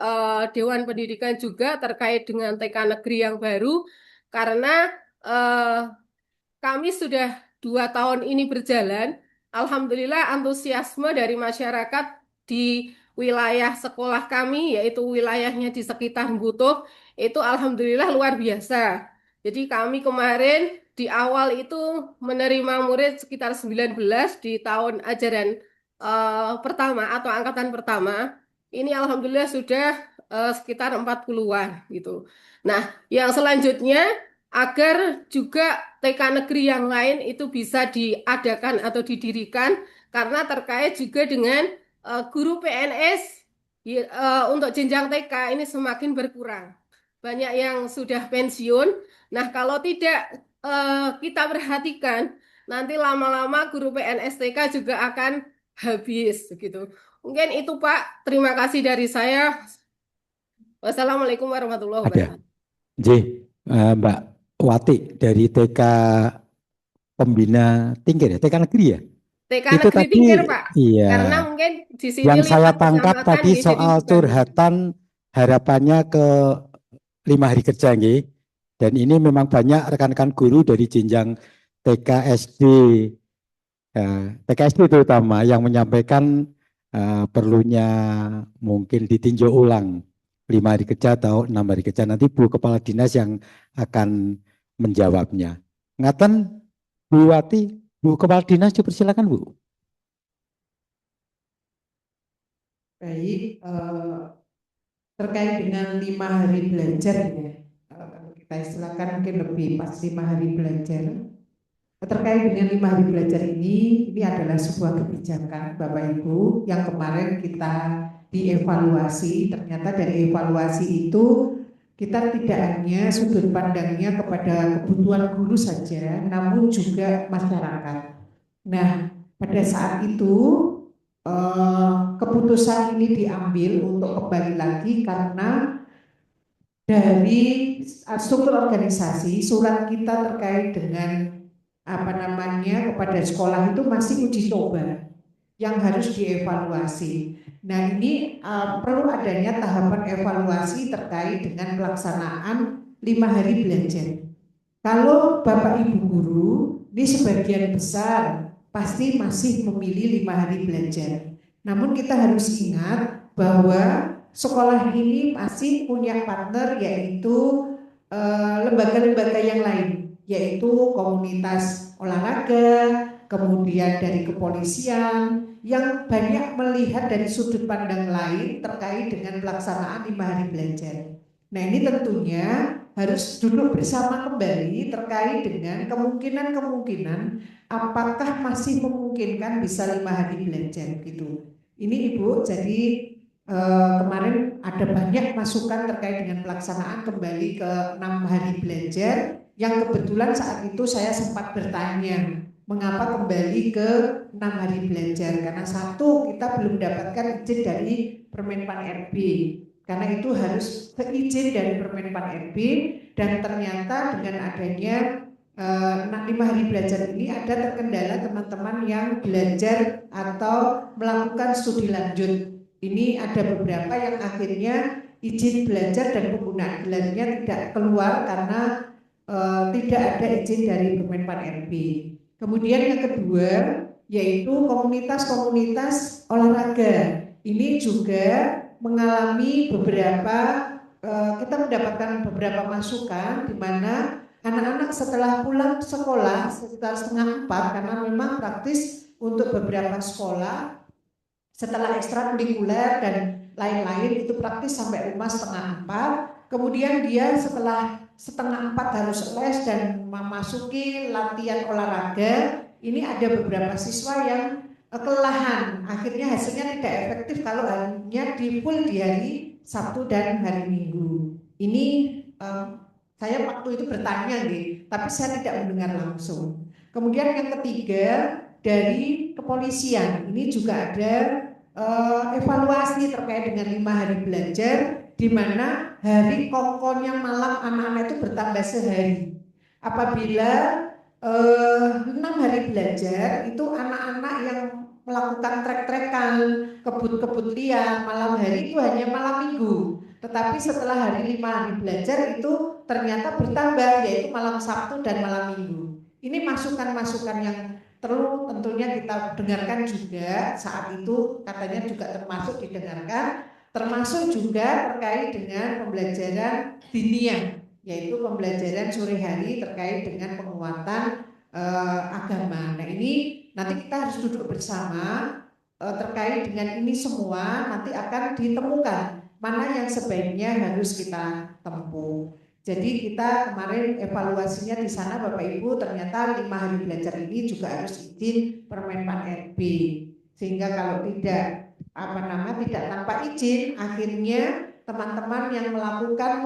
Dewan Pendidikan juga terkait dengan TK negeri yang baru, karena eh, kami sudah 2 tahun ini berjalan. Alhamdulillah antusiasme dari masyarakat di wilayah sekolah kami, yaitu wilayahnya di sekitar Butuh, itu alhamdulillah luar biasa. Jadi kami kemarin di awal itu menerima murid sekitar 19 di tahun ajaran pertama atau angkatan pertama. Ini alhamdulillah sudah sekitar 40-an gitu. Nah, yang selanjutnya agar juga TK negeri yang lain itu bisa diadakan atau didirikan karena terkait juga dengan guru PNS untuk jenjang TK ini semakin berkurang. Banyak yang sudah pensiun. Nah, kalau tidak kita perhatikan, nanti lama-lama guru PNS TK juga akan habis gitu. Mungkin itu Pak, terima kasih dari saya. Wassalamualaikum warahmatullahi
Ada.
wabarakatuh.
J, Mbak Wati dari TK Pembina Tinggir ya, TK Negeri ya?
TK
Itu
Negeri
tadi,
Tingkir, Pak. Karena
iya.
mungkin di sini
Yang saya
5
tangkap
kecamatan
tadi
nggih, jadi
soal
bukan.
curhatan harapannya ke 5 hari kerja, nggih. Dan ini memang banyak rekan-rekan guru dari jenjang TK SD, TK SD terutama yang menyampaikan perlunya mungkin ditinjau ulang 5 hari kerja atau 6 hari kerja. Nanti Bu Kepala Dinas yang akan menjawabnya. Ngaten Bu Wati, Bu Kepala Dinas, dipersilakan Bu.
Baik, terkait dengan 5 hari belajar ya, kita istilahkan mungkin lebih pas 5 hari belajar. Terkait dengan 5 hari belajar ini adalah sebuah kebijakan Bapak Ibu yang kemarin kita dievaluasi. Ternyata dari evaluasi itu kita tidak hanya sudut pandangnya kepada kebutuhan guru saja, namun juga masyarakat. Nah, pada saat itu keputusan ini diambil untuk kembali lagi karena dari struktur organisasi surat kita terkait dengan kepada sekolah itu masih uji coba yang harus dievaluasi. Nah, ini perlu adanya tahapan evaluasi terkait dengan pelaksanaan 5 hari belajar. Kalau Bapak Ibu guru, ini sebagian besar pasti masih memilih 5 hari belajar. Namun kita harus ingat bahwa sekolah ini masih punya partner, yaitu lembaga-lembaga yang lain, yaitu komunitas olahraga, kemudian dari kepolisian, yang banyak melihat dari sudut pandang lain terkait dengan pelaksanaan 5 hari belajar. Nah, ini tentunya harus duduk bersama kembali terkait dengan kemungkinan apakah masih memungkinkan bisa 5 hari belajar gitu. Ini Ibu, jadi kemarin ada banyak masukan terkait dengan pelaksanaan kembali ke 6 hari belajar, yang kebetulan saat itu saya sempat bertanya mengapa kembali ke 6 hari belajar, karena satu, kita belum dapatkan izin dari Permenpan RB, karena itu harus izin dari Permenpan RB, dan ternyata dengan adanya 5 hari belajar ini ada terkendala teman-teman yang belajar atau melakukan studi lanjut. Ini ada beberapa yang akhirnya izin belajar dan penggunaan gelarnya tidak keluar karena tidak ada izin dari Permenpan RB. Kemudian yang kedua yaitu komunitas-komunitas olahraga. Ini juga mengalami beberapa, kita mendapatkan beberapa masukan di mana anak-anak setelah pulang sekolah sekitar 3:30, karena memang praktis untuk beberapa sekolah setelah ekstrakurikuler dan lain-lain itu praktis sampai rumah 3:30. Kemudian dia setelah 3:30 harus les dan memasuki latihan olahraga. Ini ada beberapa siswa yang kelelahan, akhirnya hasilnya tidak efektif kalau hanya di full di hari Sabtu dan hari Minggu. Ini saya waktu itu bertanya nih, tapi saya tidak mendengar langsung. Kemudian yang ketiga dari kepolisian, ini juga ada evaluasi terkait dengan 5 hari belajar, di mana hari kongkonya malam anak-anak itu bertambah sehari. Apabila 6 hari belajar itu anak-anak yang melakukan trek-trekan, kebut-kebut liar malam hari itu hanya malam minggu. Tetapi setelah hari 5 hari belajar itu ternyata bertambah, yaitu malam Sabtu dan malam Minggu. Ini masukan-masukan yang perlu tentunya kita dengarkan juga saat itu, katanya juga termasuk didengarkan, termasuk juga terkait dengan pembelajaran diniyah, yaitu pembelajaran sore hari terkait dengan penguatan agama. Nah, ini nanti kita harus duduk bersama terkait dengan ini semua, nanti akan ditemukan mana yang sebaiknya harus kita tempuh. Jadi kita kemarin evaluasinya di sana Bapak Ibu, ternyata 5 hari belajar ini juga harus izin Permenpan RB. Sehingga kalau tidak tidak tanpa izin, akhirnya teman-teman yang melakukan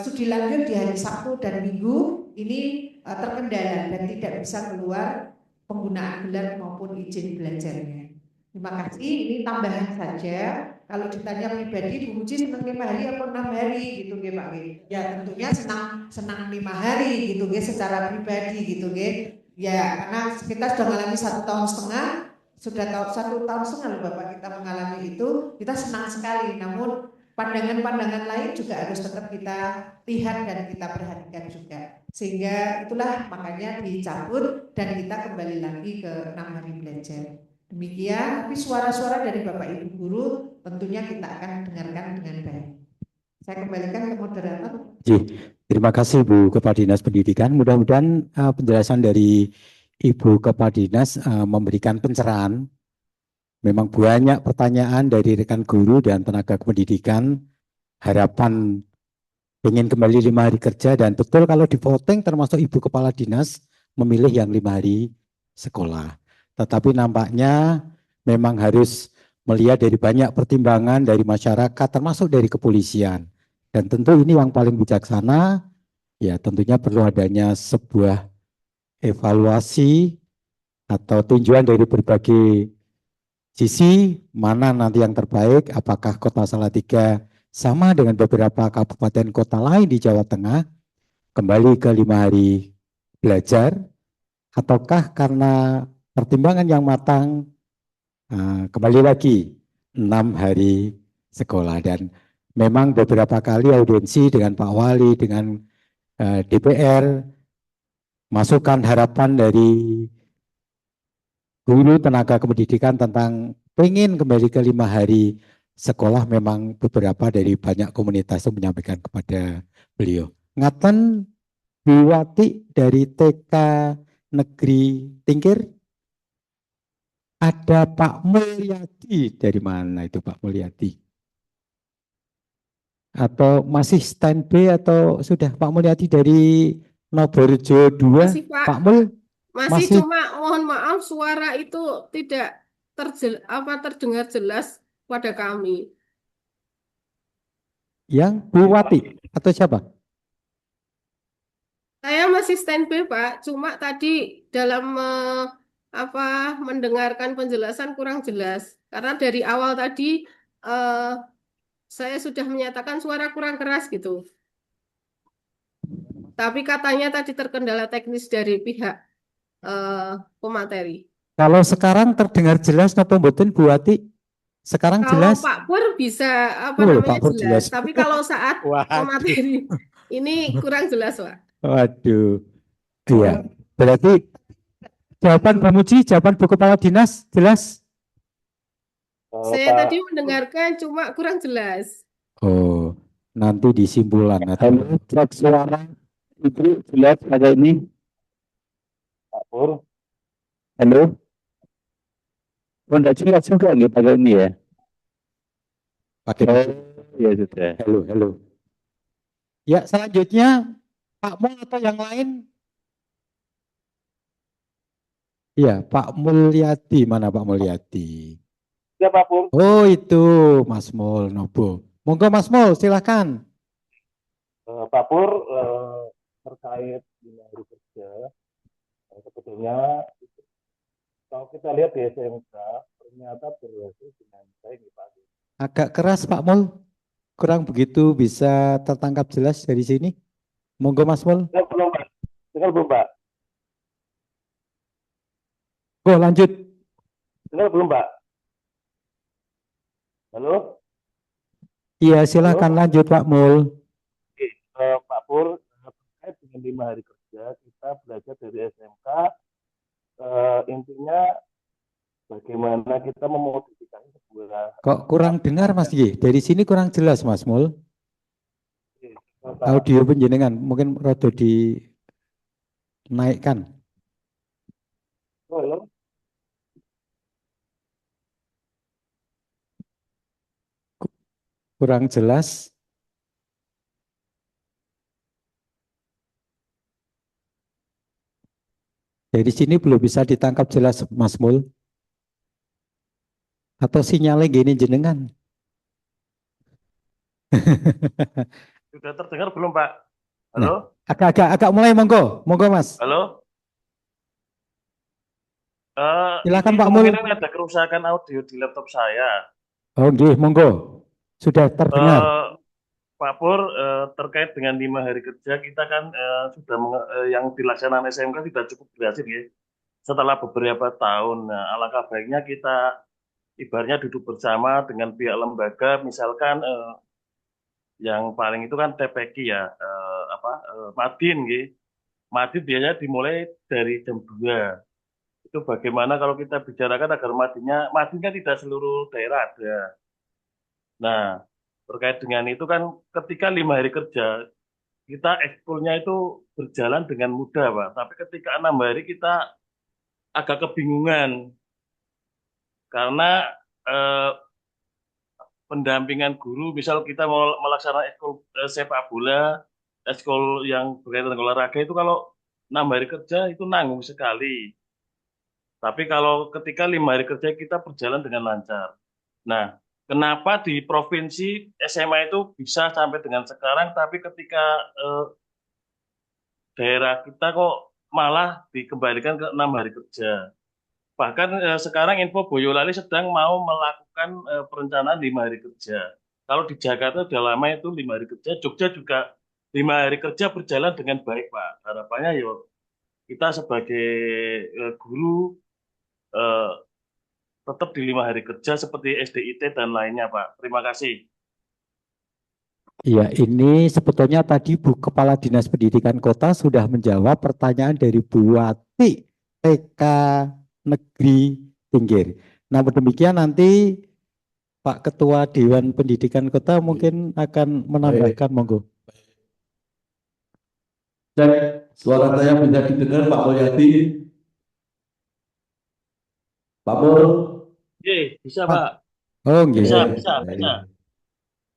studi lanjut di hari Sabtu dan Minggu ini terkendala dan tidak bisa keluar penggunaan gelar maupun izin belajarnya. Terima kasih, ini tambahan saja. Kalau ditanya pribadi, Bu Muji senang 5 hari atau 6 hari gitu nggih Pak nggih. Ya tentunya senang 5 hari gitu nggih secara pribadi gitu nggih. Ya karena kita sudah mengalami 1,5 tahun, sudah 1,5 tahun loh Bapak kita mengalami itu, kita senang sekali. Namun pandangan-pandangan lain juga harus tetap kita lihat dan kita perhatikan juga. Sehingga itulah makanya dicabut dan kita kembali lagi ke 6 hari belajar. Demikian, tapi suara-suara dari Bapak Ibu guru tentunya kita akan dengarkan dengan baik. Saya kembalikan ke moderator.
Terima kasih Bu Kepala Dinas Pendidikan. Mudah-mudahan penjelasan dari Ibu Kepala Dinas memberikan pencerahan. Memang banyak pertanyaan dari rekan guru dan tenaga pendidikan. Harapan ingin kembali 5 hari kerja, dan betul kalau di voting termasuk Ibu Kepala Dinas memilih yang 5 hari sekolah. Tetapi nampaknya memang harus melihat dari banyak pertimbangan dari masyarakat termasuk dari kepolisian. Dan tentu ini yang paling bijaksana, ya tentunya perlu adanya sebuah evaluasi atau tinjauan dari berbagai sisi, mana nanti yang terbaik, apakah Kota Salatiga sama dengan beberapa kabupaten kota lain di Jawa Tengah, kembali ke 5 hari belajar, ataukah karena pertimbangan yang matang, kembali lagi 6 hari sekolah. Dan memang beberapa kali audiensi dengan Pak Wali, dengan DPR, masukan harapan dari guru tenaga kependidikan tentang pengen kembali ke 5 hari sekolah, memang beberapa dari banyak komunitas yang menyampaikan kepada beliau. Ngaten Bu Wati dari TK Negeri Tingkir, ada Pak Mulyadi, dari mana itu Pak Mulyadi? Atau masih standby atau sudah Pak Mulyadi dari Noborjo 2?
Masih Pak,
Pak Mul
masih
masih
cuma mohon maaf suara itu tidak terdengar jelas pada kami.
yang Bu Wati atau siapa?
Saya masih standby Pak, cuma tadi dalam mendengarkan penjelasan kurang jelas. Karena dari awal tadi eh, saya sudah menyatakan suara kurang keras gitu. Tapi katanya tadi terkendala teknis dari pihak pemateri.
Kalau sekarang terdengar jelas napa mboten Bu Wati? Sekarang
Kalau
jelas?
Pak Pur bisa
Oh, Pak Pur
jelas,
jelas.
tapi kalau saat
Waduh.
pemateri ini kurang jelas Pak.
Waduh. Iya. Berarti jawaban Bu Muji, jawaban Bu Kepala Dinas jelas?
Saya tadi mendengarkan cuma kurang jelas.
Oh, nanti disimpulan atau cek suara Ibu jelas ada ini. Pak Pur. Halo. Oh, enggak jelas juga nih pada ini ya. Pakai ya sudah. Halo, halo. Ya, selanjutnya Pak Mul atau yang lain? Iya, Pak Mulyadi, mana Pak Mulyadi?
Ya Pak Pur.
Oh, itu Mas Mul Nobo. Monggo Mas Mul, silakan.
Pak Pur, terkait 5 hari kerja, sebetulnya kalau kita lihat di SMK ternyata berhasil dengan baik Pak.
Agak keras Pak Mul, kurang begitu bisa tertangkap jelas dari sini. Monggo Mas Mul.
Belum Pak, dengar belum Pak?
Go lanjut.
Dengar belum Pak? Halo?
Iya, silakan lanjut Pak Mul.
Oke, Pak Pur, terkait dengan 5 hari kerja, kita belajar dari SMK, intinya bagaimana kita memodifikasi sebuah.
Kok kurang dengar Mas G? Dari sini kurang jelas Mas Mul. Audio penjenengan mungkin rada dinaikkan.
Halo?
Kurang jelas. Dari sini belum bisa ditangkap jelas Mas Mul. Atau sinyalnya gini jenengan.
Sudah terdengar belum Pak? Halo?
Agak mulai monggo Mas.
Halo?
Silakan
ini
Pak Mul.
kemungkinan ada kerusakan audio di laptop saya.
Oh nggih, monggo. Sudah terdengar.
Pak Pur, terkait dengan 5 hari kerja, kita kan sudah yang dilaksanakan SMK tidak cukup berhasil ya. Setelah beberapa tahun, nah, alangkah baiknya kita ibaratnya duduk bersama dengan pihak lembaga, misalkan yang paling itu kan TPQ ya, Madin gitu. Madin biasanya dimulai dari jam 2. Itu bagaimana kalau kita bicarakan agar Madin kan tidak seluruh daerah ada. Nah, terkait dengan itu kan ketika 5 hari kerja, kita ekskulnya itu berjalan dengan mudah, Pak. Tapi ketika 6 hari kita agak kebingungan karena pendampingan guru, misal kita mau melaksanakan ekskul sepak bola, ekskul yang berkaitan dengan olahraga itu kalau 6 hari kerja itu nanggung sekali. Tapi kalau ketika 5 hari kerja kita berjalan dengan lancar. Nah, kenapa di provinsi SMA itu bisa sampai dengan sekarang, tapi ketika daerah kita kok malah dikembalikan ke 6 hari kerja. Bahkan sekarang Info Boyolali sedang mau melakukan perencanaan 5 hari kerja. Kalau di Jakarta sudah lama itu 5 hari kerja, Jogja juga 5 hari kerja berjalan dengan baik, Pak. Harapannya yuk kita sebagai guru tetap di 5 hari kerja seperti SDIT dan lainnya, Pak. Terima kasih.
Iya, ini sebetulnya tadi Bu Kepala Dinas Pendidikan Kota sudah menjawab pertanyaan dari Bu Wati TK Negeri Tinggir. Namun demikian nanti Pak Ketua Dewan Pendidikan Kota mungkin akan menambahkan, monggo.
Cek, suara saya bisa didengar Pak Mulyadi? Pak Mul?
Bisa Pak.
Oh,
Bisa.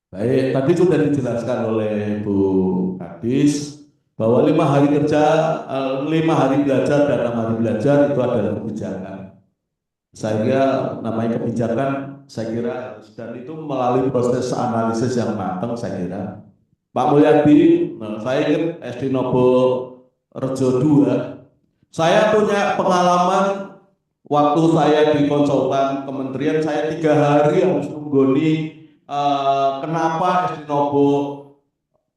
Baik, tadi sudah dijelaskan oleh Bu Kadis bahwa 5 hari kerja, 5 hari belajar dan 6 hari belajar itu adalah kebijakan. Saya kira namanya kebijakan, saya kira harus, dan itu melalui proses analisis yang matang, saya kira. Pak Mulyadi, saya ingat SD Nobo Rejo 2, saya punya pengalaman waktu saya di konsultan kementerian, saya 3 hari harus menggoni kenapa SD Nobo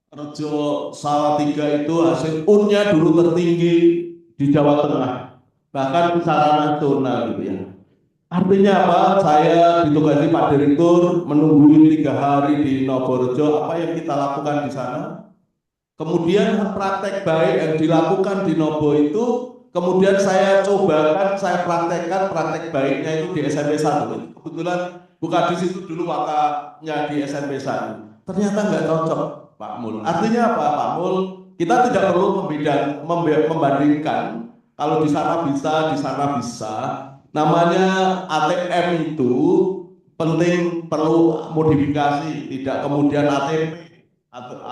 Rejo Salatiga itu hasil UN-nya dulu tertinggi di Jawa Tengah, bahkan secara nasional gitu ya. Artinya apa? Saya ditugasi Pak Direktur menunggu 3 hari di Noborejo, apa yang kita lakukan di sana. Kemudian praktek baik yang dilakukan di Nobo itu, kemudian saya cobakan, saya praktekkan praktek baiknya itu di SMP 1. Kebetulan Bu Kadis itu dulu wakanya di SMP 1. Ternyata nggak cocok, Pak Mul. Artinya apa, Pak Mul? Kita tidak perlu membandingkan, kalau di sana bisa, di sana bisa. Namanya ATM itu penting, perlu modifikasi, tidak kemudian ATP atau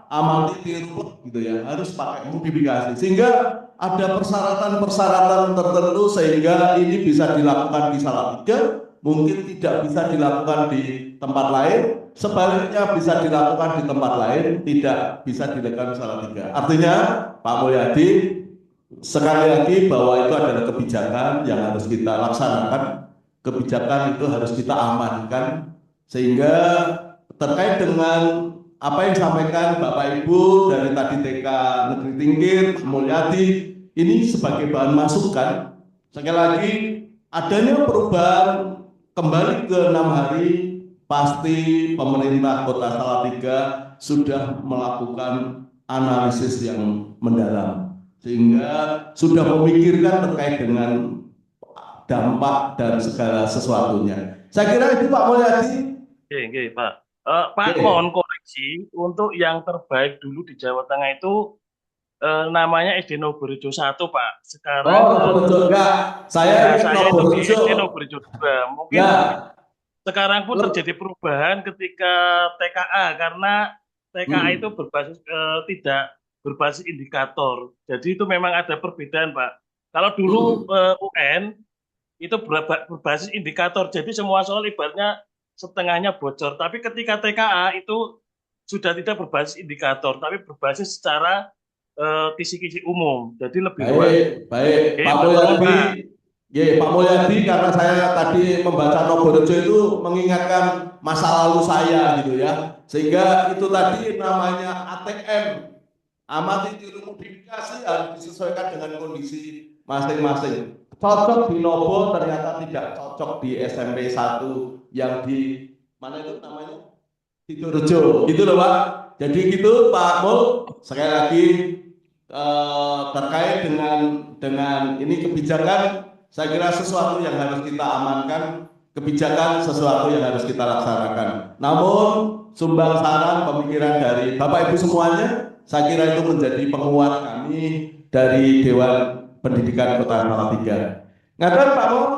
amati tiru gitu ya, harus pakai modifikasi sehingga ada persyaratan-persyaratan tertentu sehingga ini bisa dilakukan di Salatiga, mungkin tidak bisa dilakukan di tempat lain, sebaliknya bisa dilakukan di tempat lain, tidak bisa dilakukan di Salatiga. Artinya Pak Mulyadi, sekali lagi bahwa itu adalah kebijakan yang harus kita laksanakan, kebijakan itu harus kita amankan, sehingga terkait dengan apa yang disampaikan Bapak Ibu dari tadi TK Negeri Tinggir, Mulyadi, ini sebagai bahan masukan. Sekali lagi, adanya perubahan kembali ke 6 hari, pasti pemerintah Kota Salatiga sudah melakukan analisis yang mendalam, sehingga sudah memikirkan terkait dengan dampak dan segala sesuatunya. Saya kira itu Pak Mulyadi.
Oke, Pak. Pak, mohon koreksi untuk yang terbaik dulu di Jawa Tengah itu namanya SD Noborejo 1, Pak. Sekarang
Noborejo enggak. Saya
itu di SD Noborejo 2. Mungkin sekarang pun terjadi perubahan ketika TKA, karena TKA itu berbasis tidak berbasis indikator. Jadi itu memang ada perbedaan, Pak. Kalau dulu UN itu berbasis indikator, jadi semua soal ibaratnya setengahnya bocor. Tapi ketika TKA itu sudah tidak berbasis indikator, tapi berbasis secara kisi-kisi umum. Jadi lebih
baik. Pak Mulyadi, Pak Mulyadi, karena saya tadi membaca Noborejo itu mengingatkan masa lalu saya gitu ya, sehingga itu tadi namanya ATM, amati tiru modifikasi, harus disesuaikan dengan kondisi masing-masing. Cocok di Nobo ternyata tidak cocok di SMP 1 yang di mana itu namanya Sidorejo, gitu loh Pak. Jadi gitu Pak Mul, sekali lagi terkait dengan ini kebijakan, saya kira sesuatu yang harus kita amankan, kebijakan sesuatu yang harus kita laksanakan. Namun sumbang saran pemikiran dari Bapak Ibu semuanya, saya kira itu menjadi penguat kami dari Dewan Pendidikan Kota Salatiga. Ngaten Pak Mul?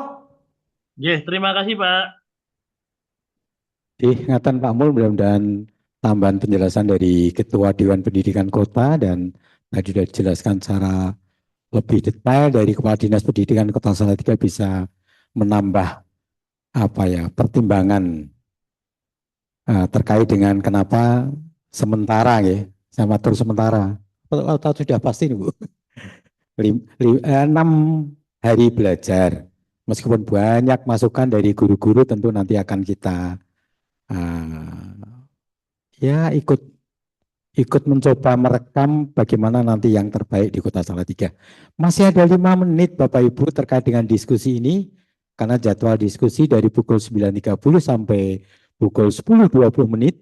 Terima kasih Pak.
Ngaten Pak Mul, mudah-mudahan tambahan penjelasan dari Ketua Dewan Pendidikan Kota dan tadi sudah dijelaskan secara lebih detail dari Kepala Dinas Pendidikan Kota Salatiga bisa menambah pertimbangan terkait dengan kenapa sementara ya, saya matur sementara. Atau sudah pasti nih Bu. 6 hari belajar. Meskipun banyak masukan dari guru-guru, tentu nanti akan kita ya ikut mencoba merekam bagaimana nanti yang terbaik di Kota Salatiga. Masih ada 5 menit Bapak Ibu terkait dengan diskusi ini, karena jadwal diskusi dari pukul 9.30 sampai pukul 10.20 menit,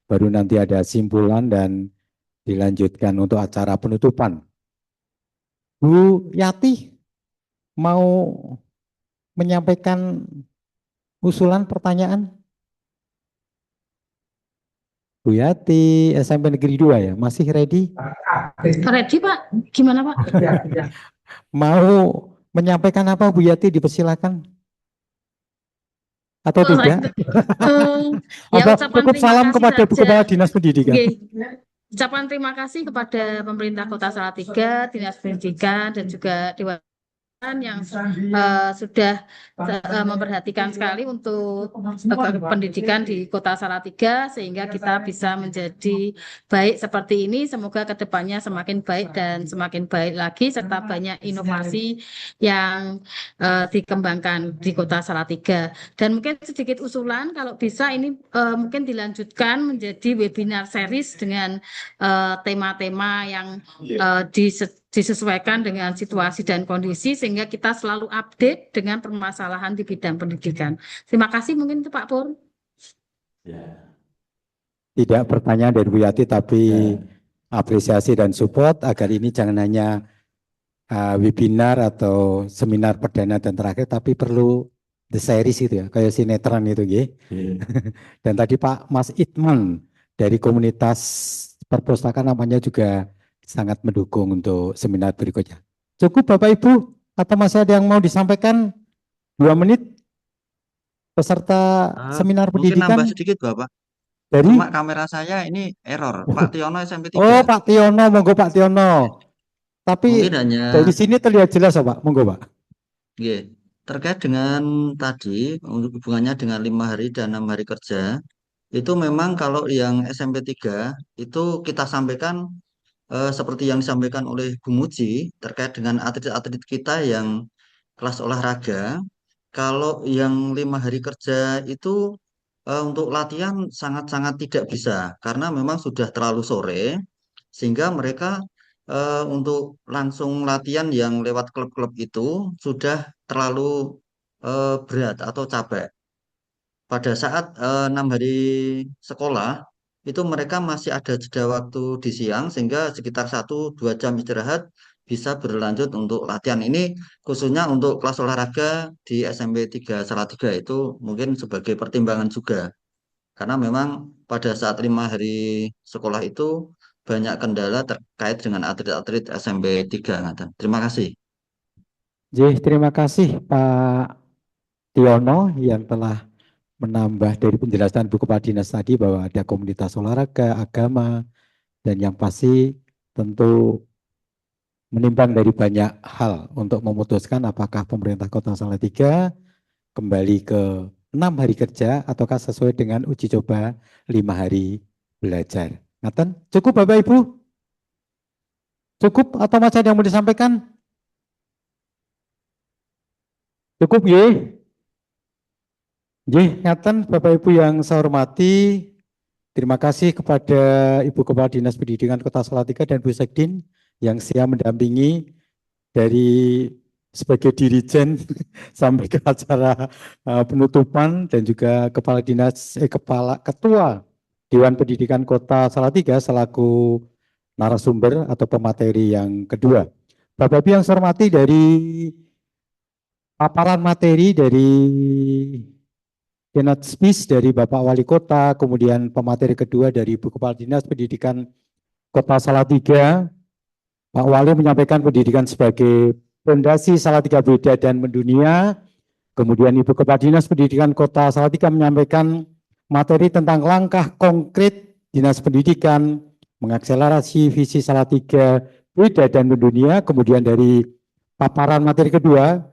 baru nanti ada simpulan dan dilanjutkan untuk acara penutupan. Bu Yati mau menyampaikan usulan pertanyaan? Bu Yati, SMP Negeri 2 ya, masih ready?
Ready Pak, gimana Pak?
Mau menyampaikan apa Bu Yati, dipersilakan? Atau tidak?
Ya,
Atau
ucapan
cukup
terima
salam
kasih
kepada Bu
saja.
Kepala Dinas Pendidikan?
Ucapan terima kasih kepada pemerintah Kota Salatiga, Dinas Pendidikan, dan juga Dewan yang sudah memperhatikan sekali untuk pendidikan di Kota Salatiga, sehingga kita bisa menjadi baik seperti ini. Semoga kedepannya semakin baik dan semakin baik lagi, serta banyak inovasi yang dikembangkan di Kota Salatiga. Dan mungkin sedikit usulan, kalau bisa ini mungkin dilanjutkan menjadi webinar series dengan tema-tema yang disesuaikan dengan situasi dan kondisi, sehingga kita selalu update dengan permasalahan di bidang pendidikan. Terima kasih mungkin itu Pak Pur.
Tidak pertanyaan dari Bu Yati, tapi apresiasi dan support agar ini jangan hanya webinar atau seminar perdana dan terakhir, tapi perlu the series itu ya, kayak sinetron itu ya. Dan tadi Pak Mas Itman dari komunitas perpustakaan namanya juga sangat mendukung untuk seminar berikutnya. Cukup Bapak Ibu, atau masih ada yang mau disampaikan? 2 menit peserta seminar
Mungkin
pendidikan.
nambah sedikit Bapak.
Dari?
Cuma kamera saya ini error. Pak Tiono SMP 3.
Oh Pak Tiono, monggo Pak Tiono. Tapi
Mungkin hanya
dari sini terlihat jelas ya Pak, monggo Pak.
Oke. Terkait dengan tadi hubungannya dengan 5 hari dan 6 hari kerja, itu memang kalau yang SMP 3 itu kita sampaikan seperti yang disampaikan oleh Bu Muji terkait dengan atlet-atlet kita yang kelas olahraga. Kalau yang 5 hari kerja itu untuk latihan sangat-sangat tidak bisa karena memang sudah terlalu sore, sehingga mereka untuk langsung latihan yang lewat klub-klub itu sudah terlalu berat atau capek. Pada saat 6 hari sekolah itu mereka masih ada jeda waktu di siang, sehingga sekitar 1-2 jam istirahat bisa berlanjut untuk latihan. Ini khususnya untuk kelas olahraga di SMP 3 Salatiga itu mungkin sebagai pertimbangan juga. Karena memang pada saat 5 hari sekolah itu banyak kendala terkait dengan atlet-atlet SMP 3. Terima kasih.
Terima kasih Pak Tiono yang telah menambah dari penjelasan Bu Kepala Dinas tadi bahwa ada komunitas olahraga, agama, dan yang pasti tentu menimbang dari banyak hal untuk memutuskan apakah pemerintah Kota Salatiga kembali ke 6 hari kerja ataukah sesuai dengan uji coba 5 hari belajar. Ngaten, cukup Bapak Ibu? Cukup atau masih ada yang mau disampaikan? Cukup ya? Ngaten Bapak Ibu yang saya hormati, terima kasih kepada Ibu Kepala Dinas Pendidikan Kota Salatiga dan Bu Sekdin yang setia mendampingi dari sebagai dirijen sampai ke acara penutupan, dan juga Ketua Dewan Pendidikan Kota Salatiga selaku narasumber atau pemateri yang kedua. Bapak Ibu yang saya hormati, dari paparan materi dari Keynote Speech dari Bapak Wali Kota, kemudian pemateri kedua dari Ibu Kepala Dinas Pendidikan Kota Salatiga, Pak Wali menyampaikan pendidikan sebagai fondasi Salatiga beda dan mendunia. Kemudian Ibu Kepala Dinas Pendidikan Kota Salatiga menyampaikan materi tentang langkah konkret Dinas Pendidikan mengakselerasi visi Salatiga beda dan mendunia. Kemudian dari paparan materi kedua,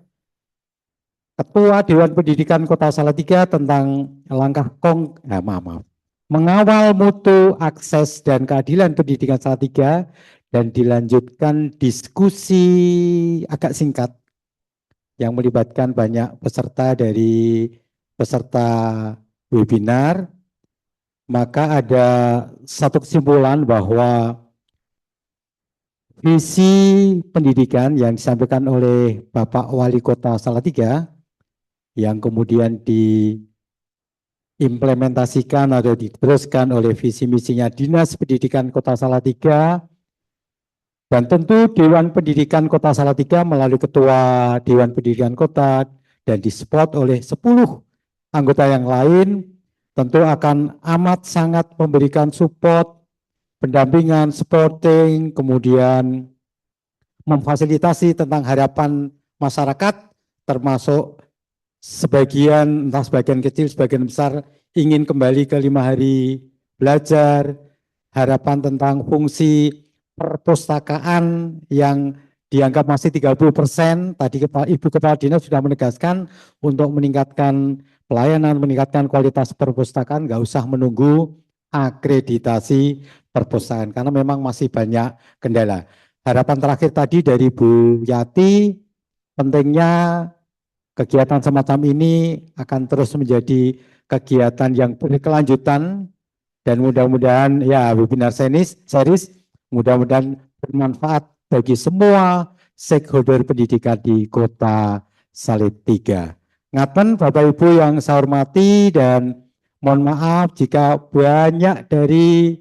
Ketua Dewan Pendidikan Kota Salatiga tentang langkah mengawal mutu, akses, dan keadilan pendidikan Salatiga, dan dilanjutkan diskusi agak singkat yang melibatkan banyak peserta dari peserta webinar. Maka ada satu kesimpulan bahwa visi pendidikan yang disampaikan oleh Bapak Wali Kota Salatiga yang kemudian diimplementasikan atau diteruskan oleh visi misinya Dinas Pendidikan Kota Salatiga, dan tentu Dewan Pendidikan Kota Salatiga melalui Ketua Dewan Pendidikan Kota dan disupport oleh 10 anggota yang lain, tentu akan amat sangat memberikan support, pendampingan, supporting, kemudian memfasilitasi tentang harapan masyarakat, termasuk sebagian, entah sebagian kecil, sebagian besar ingin kembali ke 5 hari belajar, harapan tentang fungsi perpustakaan yang dianggap masih 30%. Tadi Ibu Kepala Dinas sudah menegaskan untuk meningkatkan pelayanan, meningkatkan kualitas perpustakaan, nggak usah menunggu akreditasi perpustakaan, karena memang masih banyak kendala. Harapan terakhir tadi dari Bu Yati, pentingnya kegiatan semacam ini akan terus menjadi kegiatan yang berkelanjutan, dan mudah-mudahan ya webinar series mudah-mudahan bermanfaat bagi semua stakeholder pendidikan di Kota Salatiga. Ngaten Bapak Ibu yang saya hormati, dan mohon maaf jika banyak dari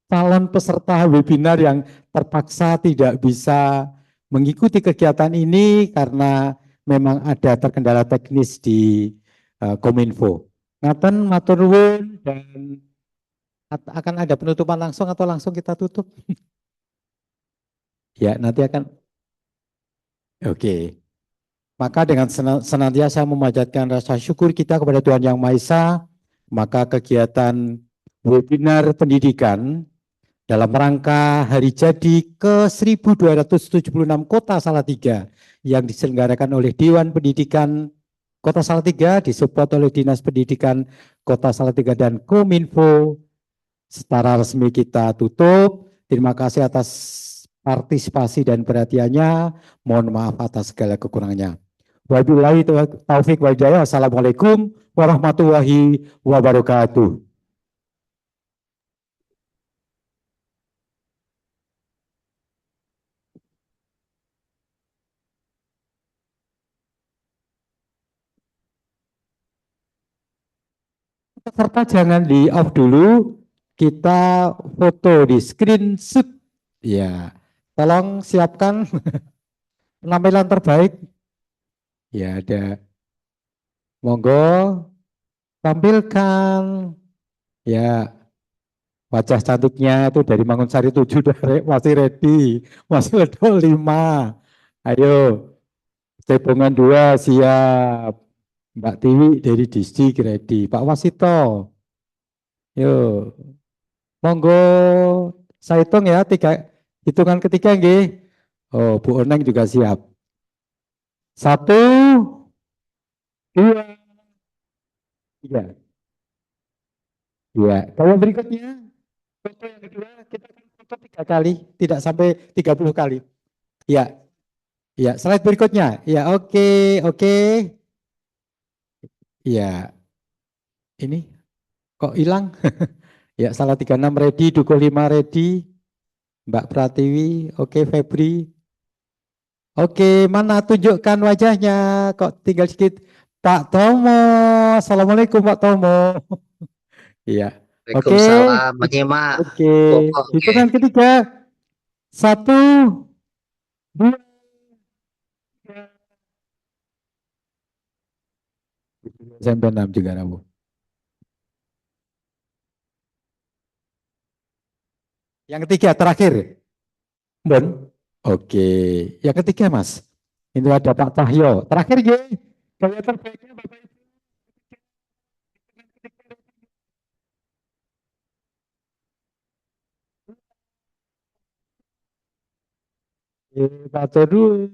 calon peserta webinar yang terpaksa tidak bisa mengikuti kegiatan ini karena memang ada terkendala teknis di Kominfo. Ngaten matur nuwun, dan akan ada penutupan langsung atau langsung kita tutup? Ya, nanti akan. Oke. Maka dengan senantiasa memanjatkan rasa syukur kita kepada Tuhan Yang Maha Esa, maka kegiatan webinar pendidikan dalam rangka hari jadi ke-1276 Kota Salatiga yang diselenggarakan oleh Dewan Pendidikan Kota Salatiga, disupport oleh Dinas Pendidikan Kota Salatiga dan Kominfo, secara resmi kita tutup. Terima kasih atas partisipasi dan perhatiannya. Mohon maaf atas segala kekurangannya. Wabillahi taufiq wal hidayah. Wassalamualaikum warahmatullahi wabarakatuh. Peserta jangan di off dulu, kita foto di screenshot. Ya, tolong siapkan penampilan terbaik. Ya, ada. Monggo tampilkan. Ya, wajah cantiknya itu dari Mangunsari 7 masih ready, masih level 5. Ayo, cebongan 2 siap. Mbak Tiwi dari Distrik ready. Pak Wasito, yuk. Monggo, saya hitung ya, hitungan ketiga nggih. Oh, Bu Oneng juga siap. 1, 2, 3. Ya, kalau berikutnya, foto yang kedua kita akan foto 3 kali, tidak sampai 30 kali. Ya, ya, slide berikutnya. Ya, oke, oke. Ya, ini kok hilang? Ya, salah 36 ready, Dukuh 5 ready. Mbak Pratiwi, oke, Febri. Oke, mana tunjukkan wajahnya? Kok tinggal sedikit. Pak Tomo, Assalamualaikum Pak Tomo. Iya, oke,
Waalaikumsalam, menyimak.
oke.
Pokok,
Hitungan ketiga. 1, 2, 3. Sampai 6 juga Rabu. Yang ketiga terakhir. Bon. Oke. Yang ketiga Mas. Ini ada Pak Cahyo. Terakhir ya. Gaya terbaiknya Bapak Ibu. Pak Todu.